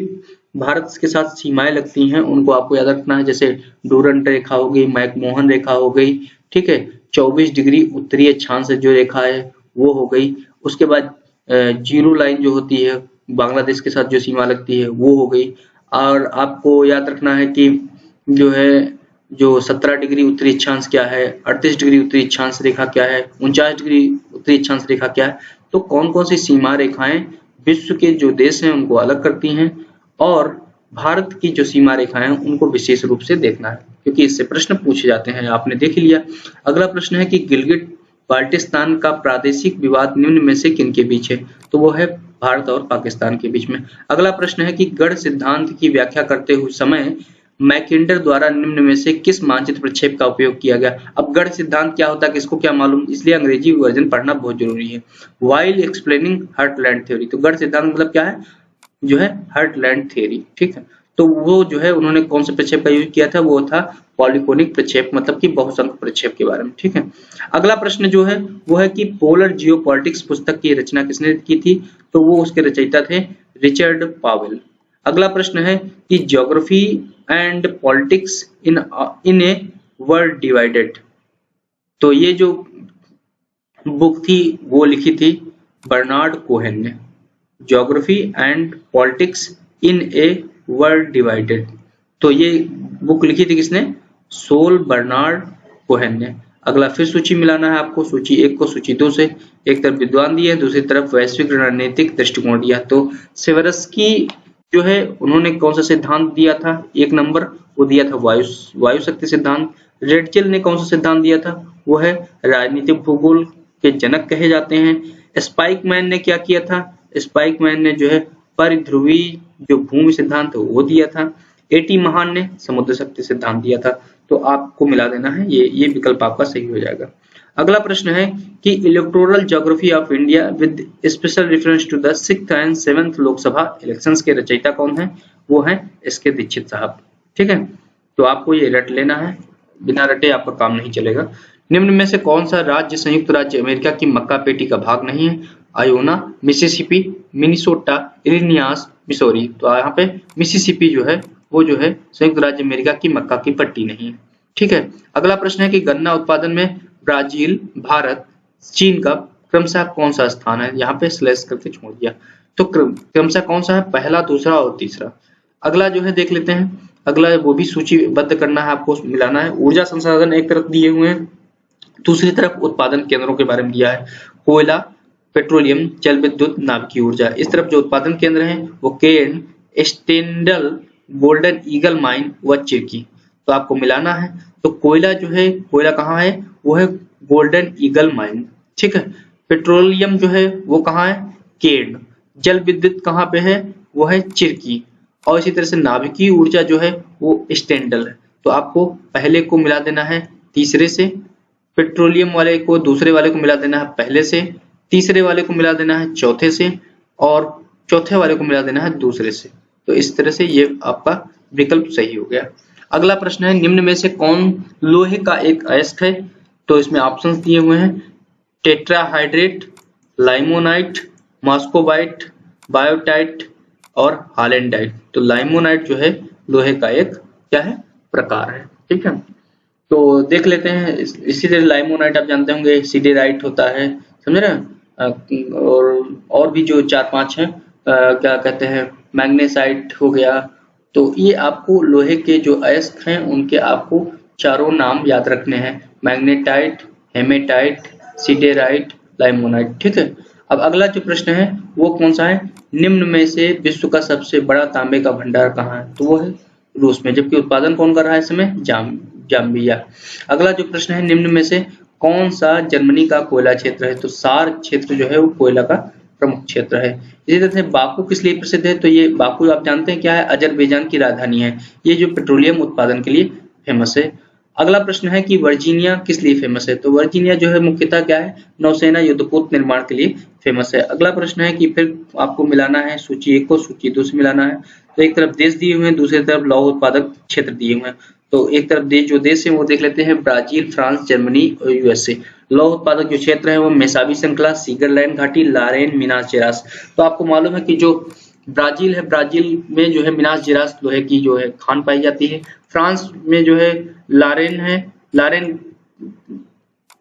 भारत के साथ सीमाएं लगती हैं उनको आपको याद रखना है, जैसे डूरंट रेखा हो गई, मैकमोहन रेखा हो गई, ठीक है, 24 डिग्री उत्तरी अक्षांश जो रेखा है वो हो गई, उसके बाद जीरो लाइन जो होती है बांग्लादेश के साथ जो सीमा लगती है वो हो गई, और आपको याद रखना है कि जो है जो 17 डिग्री उत्तरी अक्षांश क्या है, 38 डिग्री उत्तरी अक्षांश रेखा क्या है, 49 डिग्री उत्तरी अक्षांश रेखा क्या है। तो कौन कौन सी सीमा रेखाएं विश्व के जो देश हैं उनको अलग करती हैं, और भारत की जो सीमा रेखाएं हैं उनको विशेष रूप से देखना है, क्योंकि इससे प्रश्न पूछे जाते हैं, आपने देख लिया। अगला प्रश्न है कि गिलगिट बाल्टिस्तान का प्रादेशिक विवाद निम्न में से किनके बीच है, तो वो है भारत और पाकिस्तान के बीच में। अगला प्रश्न है कि गढ़ सिद्धांत की व्याख्या करते हुए समय मैकिंडर द्वारा निम्न में से किस मानचित्र प्रक्षेप का उपयोग किया गया। अब गढ़ सिद्धांत क्या होता है किसको क्या मालूम, इसलिए अंग्रेजी वर्जन पढ़ना बहुत जरूरी है। वाइल एक्सप्लेनिंग हर्टलैंड थ्योरी, तो गढ़ सिद्धांत मतलब क्या है, जो है हर्टलैंड थ्योरी, ठीक है। तो वो जो है उन्होंने कौन से प्रक्षेप का यूज किया था, वो था पॉलीकोनिक प्रक्षेप, मतलब कि बहुसंख्य प्रक्षेप के बारे में, ठीक है। अगला प्रश्न जो है वो है कि पोलर जियोपॉलिटिक्स पुस्तक की रचना किसने की थी, तो वो उसके रचयिता थे रिचर्ड पावेल। अगला प्रश्न है कि geography and politics in a world divided, तो ये जो बुक थी वो लिखी थी बर्नार्ड कोहेन ने, geography and politics in a world divided, तो ये बुक लिखी थी किसने, सोल बर्नार्ड कोहेन ने। अगला फिर सूची मिलाना है आपको, सूची 1 को सूची 2 से, एक तरफ विद्वान दिए दूसरी तरफ वैश्विक रणनीतिक दृष्टिकोण दिया। तो सेवरस्की जो है उन्होंने कौन सा सिद्धांत दिया था, 1 नंबर वो दिया था वायु शक्ति सिद्धांत। रेडचिल ने कौन सा सिद्धांत दिया था, वो है राजनीतिक भूगोल के जनक कहे जाते हैं। स्पाइकमैन ने क्या किया था, स्पाइकमैन ने जो है परिध्रुवी जो भूमि सिद्धांत वो दिया था। एटी महान ने समुद्र शक्ति सिद्धांत दिया था। तो आपको मिला देना है, ये विकल्प आपका सही हो जाएगा। अगला प्रश्न है कि electoral geography of India with special reference to the 6th and 7th Lok Sabha elections के रचयिता कौन है, वो है एसके दीक्षित साहब, ठीक है। तो आपको ये रट लेना है, बिना रटे आपका काम नहीं चलेगा। निम्न में से कौन सा राज्य संयुक्त राज्य अमेरिका की मक्का पेटी का भाग नहीं है, आयोना, मिसिसिपी, मिनीसोटा, इलिनियास, मिसौरी। तो यहाँ पे मिसिसिपी जो है वो जो है संयुक्त राज्य अमेरिका की मक्का की पट्टी नहीं है, ठीक है। अगला प्रश्न है कि गन्ना उत्पादन में ब्राजील, भारत, चीन का क्रमशः कौन सा स्थान है, यहाँ पे स्लैश करके छोड़ दिया। तो क्रमशः कौन सा है, पहला, दूसरा और तीसरा। अगला जो है देख लेते हैं, अगला वो भी सूचीबद्ध करना है आपको, मिलाना है। ऊर्जा संसाधन एक तरफ दिए हुए हैं, दूसरी तरफ उत्पादन केंद्रों के बारे में दिया है, कोयला, पेट्रोलियम, जल विद्युत, नाभिकीय ऊर्जा। इस तरफ जो उत्पादन केंद्र है वो केन, स्टेंडल, गोल्डन ईगल माइन व चिरकी। तो आपको मिलाना है। तो कोयला जो है, कोयला कहाँ है, वो है गोल्डन ईगल माइन, ठीक है। पेट्रोलियम जो है वो कहाँ है, केन। जल विद्युत कहाँ पे है, वो है चिरकी। और इसी तरह से नाभिकीय ऊर्जा जो है वो स्टेंडल है। तो आपको पहले को मिला देना है तीसरे से, पेट्रोलियम वाले को दूसरे वाले को मिला देना है पहले से, तीसरे वाले को मिला देना है चौथे से, और चौथे वाले को मिला देना है दूसरे से। तो इस तरह से ये आपका विकल्प सही हो गया। अगला प्रश्न है निम्न में से कौन लोहे का एक अयस्क है, तो इसमें ऑप्शंस दिए हुए हैं, टेट्राहाइड्रेट, लाइमोनाइट, मॉस्कोबाइट, बायोटाइट और हालेंडाइट। तो लाइमोनाइट जो है लोहे का एक क्या है, प्रकार है, ठीक है। तो देख लेते हैं, इसी तरह लाइमोनाइट आप जानते होंगे, सिडेराइट होता है, समझ रहे हैं, और भी जो 4-5 हैं, क्या कहते हैं, मैग्नेसाइट हो गया। तो ये आपको लोहे के जो अयस्क हैं उनके आपको चारों नाम याद रखने हैं, मैग्नेटाइट, हेमेटाइट, सिडेराइट, लाइमोनाइट, ठीक है। अब अगला जो प्रश्न है वो कौन सा है, निम्न में से विश्व का सबसे बड़ा तांबे का भंडार कहाँ है, तो वो है रूस में, जबकि उत्पादन कौन कर रहा है इस समय, जाम्बिया। अगला जो प्रश्न है निम्न में से कौन सा जर्मनी का कोयला क्षेत्र है, तो सार क्षेत्र जो है वो कोयला का प्रमुख क्षेत्र है। इसी तरह से बाकू किस लिए प्रसिद्ध है, तो ये बाकू आप जानते हैं क्या है, अजरबैजान की राजधानी है। ये जो पेट्रोलियम उत्पादन के लिए फेमस है। अगला प्रश्न है कि वर्जीनिया किस लिए फेमस है? तो वर्जीनिया जो है मुख्यतः क्या है, नौसेना युद्धपोत निर्माण के लिए फेमस है। अगला प्रश्न है कि फिर आपको मिलाना है सूची 1 को सूची 2 से मिलाना है। तो एक तरफ देश दिए हुए हैं, दूसरी तरफ लौह उत्पादक क्षेत्र दिए हुए हैं। तो एक तरफ जो देश है वो देख लेते हैं, ब्राजील, फ्रांस, जर्मनी और यूएसए। लौह उत्पादक जो क्षेत्र है वो मेसाबी श्रृंखला, सीगरलैंड घाटी, लारेन, मिनास जेरास। तो आपको मालूम है कि जो ब्राजील है, ब्राजील में जो है मिनास जेरास लोहे की जो है खान पाई जाती है। फ्रांस में जो है लारेन है, लारेन,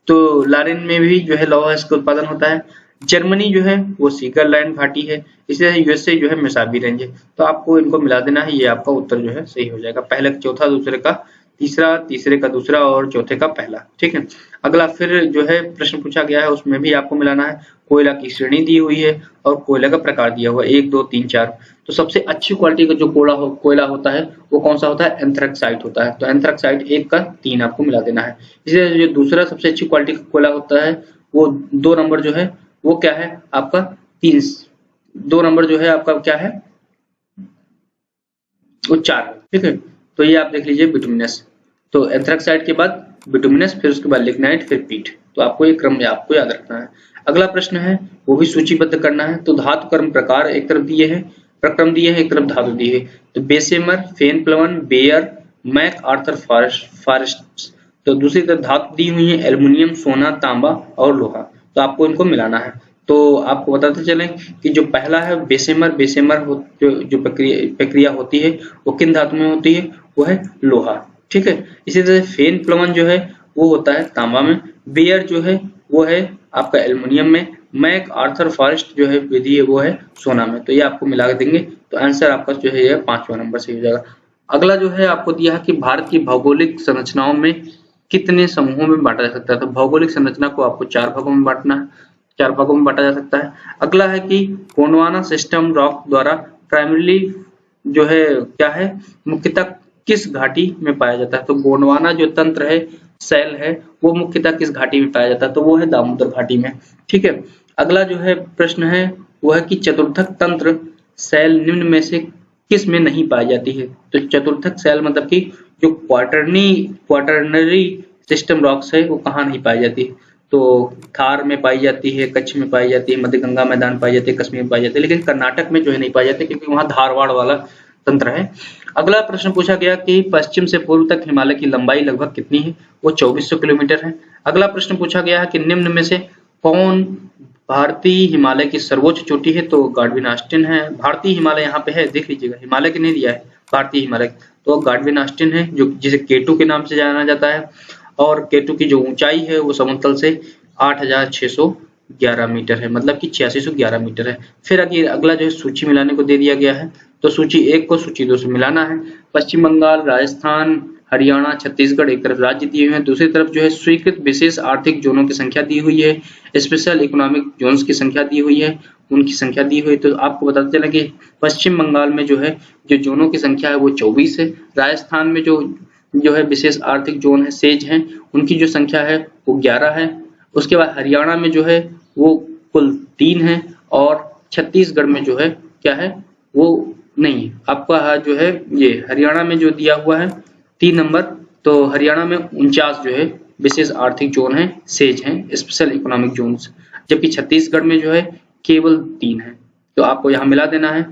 तो लारेन में भी जो है लौह का उत्पादन होता है। जर्मनी जो है वो सीगरलैंड घाटी है, इसी तरह यूएसए जो है मेसाबी रेंज है। तो आपको इनको मिला देना है, ये आपका उत्तर जो है सही हो जाएगा। पहले का चौथा, दूसरे का तीसरा, तीसरे का दूसरा और चौथे का पहला। ठीक है, अगला फिर जो है प्रश्न पूछा गया है उसमें भी आपको मिलाना है। कोयला की श्रेणी दी हुई है और कोयला का प्रकार दिया हुआ है 1, 2, 3, 4। तो सबसे अच्छी क्वालिटी का जो कोयला होता है वो कौन सा होता है? एंथ्रेक्साइट होता है। तो एंथ्रेक्साइट 1 का 3 आपको मिला देना है। इसी जो दूसरा सबसे अच्छी क्वालिटी का कोयला होता है वो 2 नंबर जो है वो क्या है आपका 3, 2 नंबर जो है आपका क्या है वो 4। ठीक है, तो ये आप देख लीजिए बिटुमिनस। तो एंथ्रेक्साइड के बाद बिटुमिनस, फिर उसके बाद लिग्नाइट, फिर पीट। तो आपको ये क्रम में आपको याद रखना है। अगला प्रश्न है वो भी सूचीबद्ध करना है। तो धातु कर्म प्रकार एक तरफ दिए है, प्रक्रम दिए है, एक तरफ धातु दी है। तो बेसेमर, फेन प्लवन, बेयर, मैक आर्थर फॉरेस्ट। तो दूसरी तरफ धातु दी हुई है एल्युमिनियम, सोना, तांबा और लोहा। तो आपको इनको मिलाना है। तो आपको बताते चलें कि जो पहला है बेसेमर, जो प्रक्रिया होती है वो किन धातु में होती है? वो है लोहा। ठीक है, इसी तरह फेन प्लवन जो है वो होता है तांबा में, बेयर जो है वो है आपका एल्युमिनियम में, मैक आर्थर फॉरेस्ट जो है विधि है वो है सोना में। तो ये आपको मिला के देंगे तो आंसर आपका जो है ये 5वां नंबर से हो जाएगा। अगला जो है आपको दिया है कि भारत की भौगोलिक संरचनाओं में कितने समूहों में बांटा जा सकता है? तो भौगोलिक संरचना को आपको 4 भागों में बांटना है, 4 भागों में बांटा जा सकता है। अगला है कि गोंडवाना सिस्टम रॉक द्वारा प्राइमरीली जो है क्या है मुख्यतः किस घाटी में पाया जाता है? तो गोंडवाना जो तंत्र है, सेल है, वो मुख्यतः किस घाटी में पाया जाता है? तो वो है दामोदर घाटी में। ठीक है, अगला जो है प्रश्न है वो है कि चतुर्थक तंत्र सेल निम्न में से किस में नहीं पाई जाती है? तो चतुर्थक सेल मतलब कि जो क्वाटरनरी सिस्टम रॉक्स है वो कहाँ नहीं पाई जाती? तो थार में पाई जाती है, कच्छ में पाई जाती है, मध्य गंगा मैदान पाई जाती है, कश्मीर में पाई जाती है, लेकिन कर्नाटक में जो है नहीं पाई जाती क्योंकि वहां धारवाड़ वाला तंत्र है। अगला प्रश्न पूछा गया कि पश्चिम से पूर्व तक हिमालय की लंबाई लगभग कितनी है? वो 2400 किलोमीटर है। अगला प्रश्न पूछा गया है कि निम्न में से कौन भारतीय हिमालय की सर्वोच्च चोटी है? तो गाडविन ऑस्टिन है। भारतीय हिमालय यहाँ पे है, देख लीजिएगा, हिमालय के नहीं दिया है, भारतीय हिमालय। तो गाडविन ऑस्टिन है जो जिसे K2 के नाम से जाना जाता है और K2 की जो ऊंचाई है वो समतल से 8611 मीटर है, मतलब कि 8611 मीटर है। फिर अगला जो है सूची मिलाने को दे दिया गया है। तो सूची 1 को सूची 2 से मिलाना है। पश्चिम बंगाल, राजस्थान, हरियाणा, छत्तीसगढ़ एक तरफ राज्य दिए हुए हैं, दूसरी तरफ जो है स्वीकृत विशेष आर्थिक जोनों की संख्या दी हुई है, स्पेशल इकोनॉमिक जोन्स की संख्या दी हुई है, उनकी संख्या दी हुई। तो आपको बताते चलें कि पश्चिम बंगाल में जो है जो जोनों की संख्या है वो 24 है। राजस्थान में जो है विशेष आर्थिक जोन है, सेज हैं, उनकी जो संख्या है वो 11 है। उसके बाद हरियाणा में जो है वो कुल 3 है और छत्तीसगढ़ में जो है क्या है वो नहीं, आपका जो है ये हरियाणा में जो दिया हुआ है 3 नंबर, तो हरियाणा में 49 जो है विशेष आर्थिक जोन है, सेज हैं, स्पेशल इकोनॉमिक जोन्स, जबकि छत्तीसगढ़ में जो है केवल 3 है। तो आपको यहाँ मिला देना है,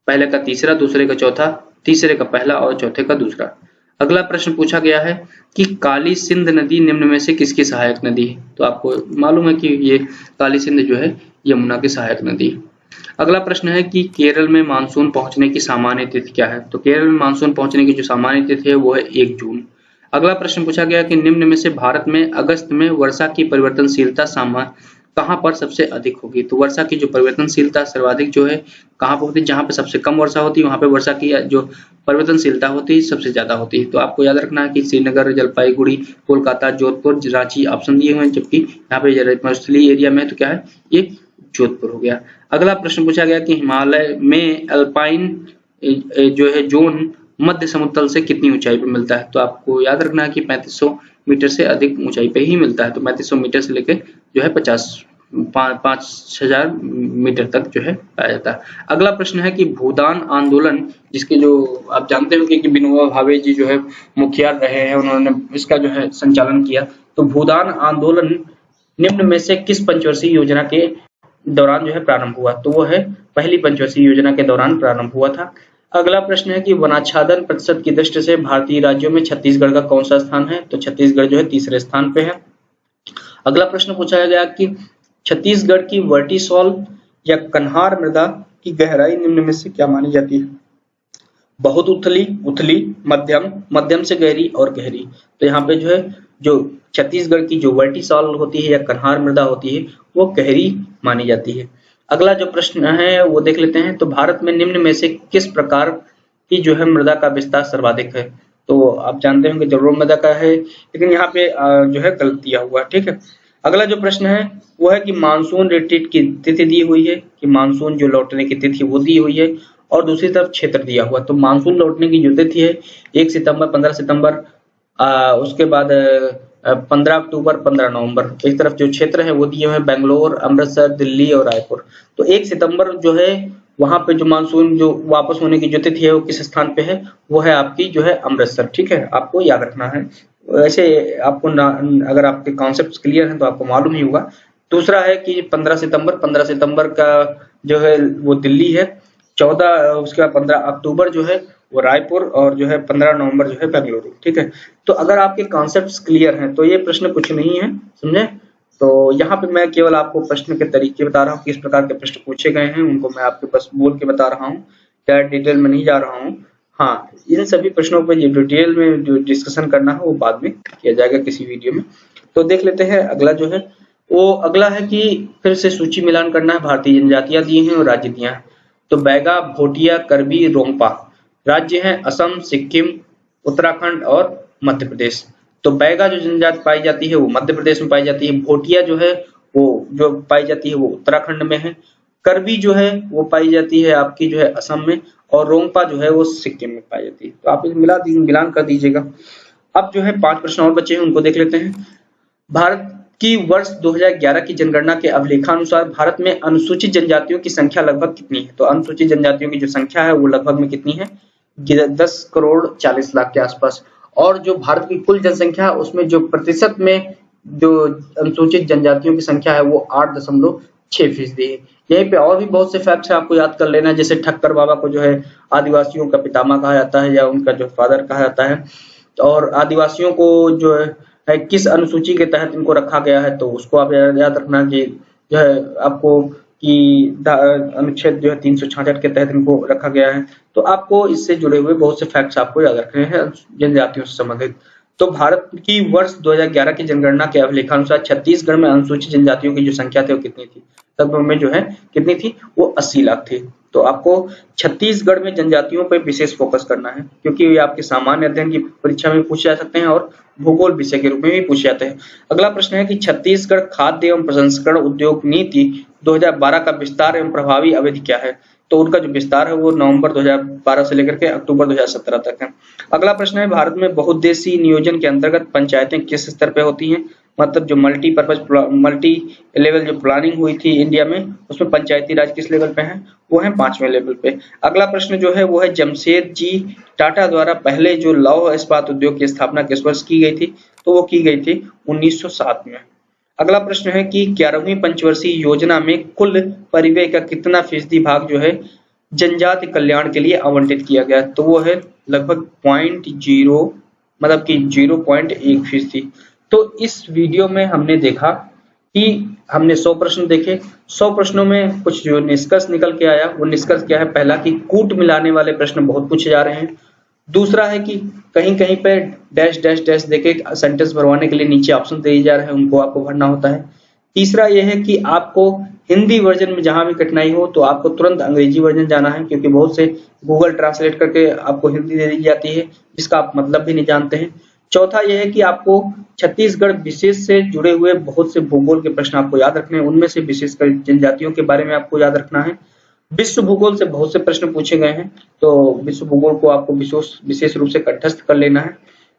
पहले का तीसरा, दूसरे का चौथा, तीसरे का पहला और चौथे का दूसरा। अगला प्रश्न पूछा गया है कि काली सिंध नदी निम्न में से किसकी सहायक नदी है? तो आपको मालूम है कि ये काली सिंध जो है यमुना की सहायक नदी है। अगला प्रश्न है कि केरल में मानसून पहुंचने की सामान्य तिथि क्या है? तो केरल में मानसून पहुंचने की जो सामान्य तिथि है वो है 1 जून। अगला प्रश्न पूछा गया कि निम्न में से भारत में अगस्त में वर्षा की परिवर्तनशीलता कहाँ पर सबसे अधिक होगी? तो वर्षा की जो परिवर्तनशीलता सर्वाधिक जो है कहाँ पर होती है? जहाँ पे सबसे कम वर्षा होती है वहां पे वर्षा की जो परिवर्तनशीलता होती है सबसे ज्यादा होती है। तो आपको याद रखना है कि श्रीनगर, जलपाईगुड़ी, कोलकाता, जोधपुर, रांची ऑप्शन दिए हुए हैं, जबकि यहाँ पे मरुस्थलीय एरिया में तो क्या है ये जोधपुर हो गया। अगला प्रश्न पूछा गया कि हिमालय में अल्पाइन जो है जोन मध्य समुद्र से कितनी ऊंचाई पे मिलता है? तो आपको याद रखना है कि 3500 मीटर से अधिक ऊंचाई पे ही मिलता है। तो 3500 मीटर से लेकर जो है 50 5,000 मीटर तक जो है पाया जाता है। अगला प्रश्न है कि भूदान आंदोलन, जिसके जो आप जानते होंगे कि विनोबा भावे जी जो है मुखिया रहे हैं, उन्होंने इसका जो है संचालन किया। तो भूदान आंदोलन निम्न में से किस पंचवर्षीय योजना के दौरान जो है प्रारंभ हुआ? तो वो है पहली पंचवर्षीय योजना के दौरान प्रारंभ हुआ था। अगला प्रश्न है कि वनाच्छादन प्रतिशत की दृष्टि से भारतीय राज्यों में छत्तीसगढ़ का कौन सा स्थान है? तो छत्तीसगढ़ जो है तीसरे स्थान पे है। अगला प्रश्न पूछा गया कि छत्तीसगढ़ की वर्टिसॉल या कन्हार मृदा की गहराई निम्न में से क्या मानी जाती है? बहुत उथली, उथली, मध्यम, मध्यम से गहरी और गहरी। तो यहाँ पे जो है जो छत्तीसगढ़ की जो वर्टिसॉल होती है या कन्हार मृदा होती है वो गहरी मानी जाती है। अगला जो प्रश्न है वो देख लेते हैं। तो भारत में निम्न में से किस प्रकार की जो है मृदा का विस्तार सर्वाधिक है? तो आप जानते होंगे जरूर मृदा का है, लेकिन यहाँ पे जो है गलत दिया हुआ है, ठीक है। अगला जो प्रश्न है वो है कि मानसून रिट्रीट की तिथि दी हुई है कि मानसून जो लौटने की तिथि वो दी हुई है, और दूसरी तरफ क्षेत्र दिया हुआ। तो मानसून लौटने की जो तिथि है 1 सितंबर, 15 सितंबर, उसके बाद 15 अक्टूबर, 15 नवंबर। एक तरफ जो क्षेत्र है वो दिए हुए हैं बेंगलोर, अमृतसर, दिल्ली और रायपुर। तो 1 सितंबर जो है वहां पे जो मानसून जो वापस होने की जो तिथि है वो किस स्थान पे है? वो है आपकी जो है अमृतसर, ठीक है, आपको याद रखना है। वैसे आपको अगर आपके कॉन्सेप्ट क्लियर हैं तो आपको मालूम ही होगा। दूसरा है कि 15 सितंबर का जो है वो दिल्ली है, 14 उसके बाद 15 अक्टूबर जो है वो रायपुर, और जो है 15 नवंबर जो है बेंगलुरु, ठीक है। तो अगर आपके कॉन्सेप्ट्स क्लियर हैं तो ये प्रश्न कुछ नहीं है, समझे। तो यहाँ पे मैं केवल आपको प्रश्न के तरीके बता रहा हूँ, किस प्रकार के प्रश्न पूछे गए हैं उनको मैं आपके पास बोल के बता रहा हूँ, क्या डिटेल में नहीं जा रहा हूँ। हाँ, इन सभी प्रश्नों पर जो डिटेल में जो डिस्कशन करना है वो बाद में किया जाएगा किसी वीडियो में। तो देख लेते हैं अगला जो है वो अगला है कि फिर से सूची मिलान करना है। भारतीय जनजातियां दी हैं और राज्य दिया है। तो बैगा, भोटिया, कर्बी, रोंगपा। राज्य हैं असम, सिक्किम, उत्तराखंड और मध्य प्रदेश। तो बैगा जो जनजाति पाई जाती है वो मध्य प्रदेश में पाई जाती है। भोटिया जो है वो जो पाई जाती है वो उत्तराखंड में है। कर्बी जो है वो पाई जाती है आपकी जो है असम में, और रोंगपा जो है वो सिक्किम में पाई जाती है। तो आप मिलान कर दीजिएगा। अब जो है 5 प्रश्न और बचे हैं, उनको देख लेते हैं। भारत की वर्ष 2011 की जनगणना के अभिलेखानुसार भारत में अनुसूचित जनजातियों की संख्या लगभग कितनी है? तो अनुसूचित जनजातियों की जो संख्या है वो लगभग में कितनी है? 10 करोड़ 40 लाख के आसपास। और जो भारत की कुल जनसंख्या उसमें जो प्रतिशत में जो अनुसूचित जनजातियों की संख्या है वो 8.6% है। यहीं पे और भी बहुत से फैक्ट्स है, आपको याद कर लेना है। जैसे ठक्कर बाबा को जो है आदिवासियों का पितामह कहा जाता है या उनका जो फादर कहा जाता है। और आदिवासियों को जो है किस अनुसूची के तहत इनको रखा गया है, तो उसको आप याद रखना कि जो है आपको कि अनुच्छेद जो है 366 के तहत इनको रखा गया है। तो आपको इससे जुड़े हुए बहुत से फैक्ट्स आपको याद रखने हैं जनजातियों से संबंधित। तो भारत की वर्ष 2011 की जनगणना के अभिलेखानुसार छत्तीसगढ़ में अनुसूचित जनजातियों की जो संख्या थी वो कितनी थी? लगभग में जो है कितनी थी? वो 80 लाख थी। तो आपको छत्तीसगढ़ में जनजातियों पर विशेष फोकस करना है, क्योंकि ये आपके सामान्य अध्ययन की परीक्षा में पूछे जा सकते हैं और भूगोल विषय के रूप में भी पूछे जाते हैं। अगला प्रश्न है कि छत्तीसगढ़ खाद्य एवं प्रसंस्करण उद्योग नीति 2012 का विस्तार एवं प्रभावी अवधि क्या है? तो उनका जो विस्तार है वो नवंबर 2012 से लेकर के अक्टूबर 2017 तक है। अगला प्रश्न है भारत में बहुउद्देशीय नियोजन के अंतर्गत पंचायतें किस स्तर पे होती हैं? मतलब जो मल्टी लेवल जो प्लानिंग हुई थी इंडिया में, उसमें पंचायती राज किस लेवल पे है? वो है 5वें लेवल पे। अगला प्रश्न जो है वो है जमशेद जी टाटा द्वारा पहले जो लौह इस्पात उद्योग की स्थापना किस वर्ष की गई थी? तो वो की गई थी 1907 में। अगला प्रश्न है कि 11वीं पंचवर्षीय योजना में कुल परिव्यय का कितना फीसदी भाग जो है जनजाति कल्याण के लिए आवंटित किया गया? तो वो है लगभग 0.0 मतलब कि 0.1%। तो इस वीडियो में हमने देखा कि हमने 100 प्रश्न देखे। 100 प्रश्नों में कुछ जो निष्कर्ष निकल के आया वो निष्कर्ष क्या है? पहला कि कूट मिलाने वाले प्रश्न बहुत पूछे जा रहे हैं। दूसरा है कि कहीं कहीं पे डैश डैश डैश देके सेंटेंस भरवाने के लिए नीचे ऑप्शन दिए जा रहे हैं, उनको आपको भरना होता है। तीसरा यह है कि आपको हिंदी वर्जन में जहां भी कठिनाई हो तो आपको तुरंत अंग्रेजी वर्जन जाना है, क्योंकि बहुत से गूगल ट्रांसलेट करके आपको हिंदी दे दी जाती है जिसका आप मतलब भी नहीं जानते हैं। चौथा यह है कि आपको छत्तीसगढ़ विशेष से जुड़े हुए बहुत से भूगोल के प्रश्न आपको याद रखने हैं, उनमें से विशेषकर जनजातियों के बारे में आपको याद रखना है। विश्व भूगोल से बहुत से प्रश्न पूछे गए हैं, तो विश्व भूगोल को आपको विशेष रूप से कंठस्थ कर लेना है।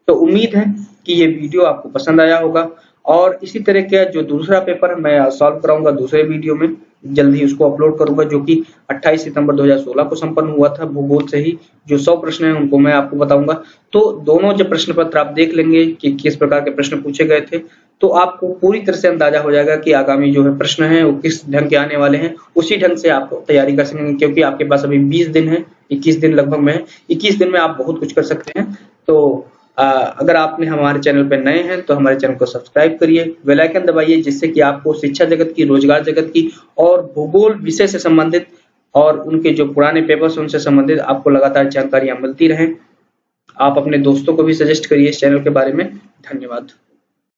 तो उम्मीद है कि ये वीडियो आपको पसंद आया होगा और इसी तरह का जो दूसरा पेपर मैं सॉल्व कराऊंगा दूसरे वीडियो में, जल्दी उसको अपलोड करूंगा, जो कि 28 सितंबर 2016 को संपन्न हुआ था। भूगोल से ही जो 100 प्रश्न हैं उनको मैं आपको बताऊंगा। तो दोनों जब प्रश्न पत्र आप देख लेंगे कि किस प्रकार के प्रश्न पूछे गए थे, तो आपको पूरी तरह से अंदाजा हो जाएगा कि आगामी जो है प्रश्न है वो किस ढंग के आने वाले हैं। उसी ढंग से आप तैयारी कर सकेंगे, क्योंकि आपके पास अभी 20 दिन है, 21 दिन लगभग में है। 21 दिन में आप बहुत कुछ कर सकते हैं। तो अगर आपने हमारे चैनल पर नए हैं तो हमारे चैनल को सब्सक्राइब करिए, बेल आइकन दबाइए, जिससे कि आपको शिक्षा जगत की, रोजगार जगत की और भूगोल विषय से संबंधित और उनके जो पुराने पेपर्स उनसे संबंधित आपको लगातार जानकारियां मिलती रहें। आप अपने दोस्तों को भी सजेस्ट करिए इस चैनल के बारे में। धन्यवाद।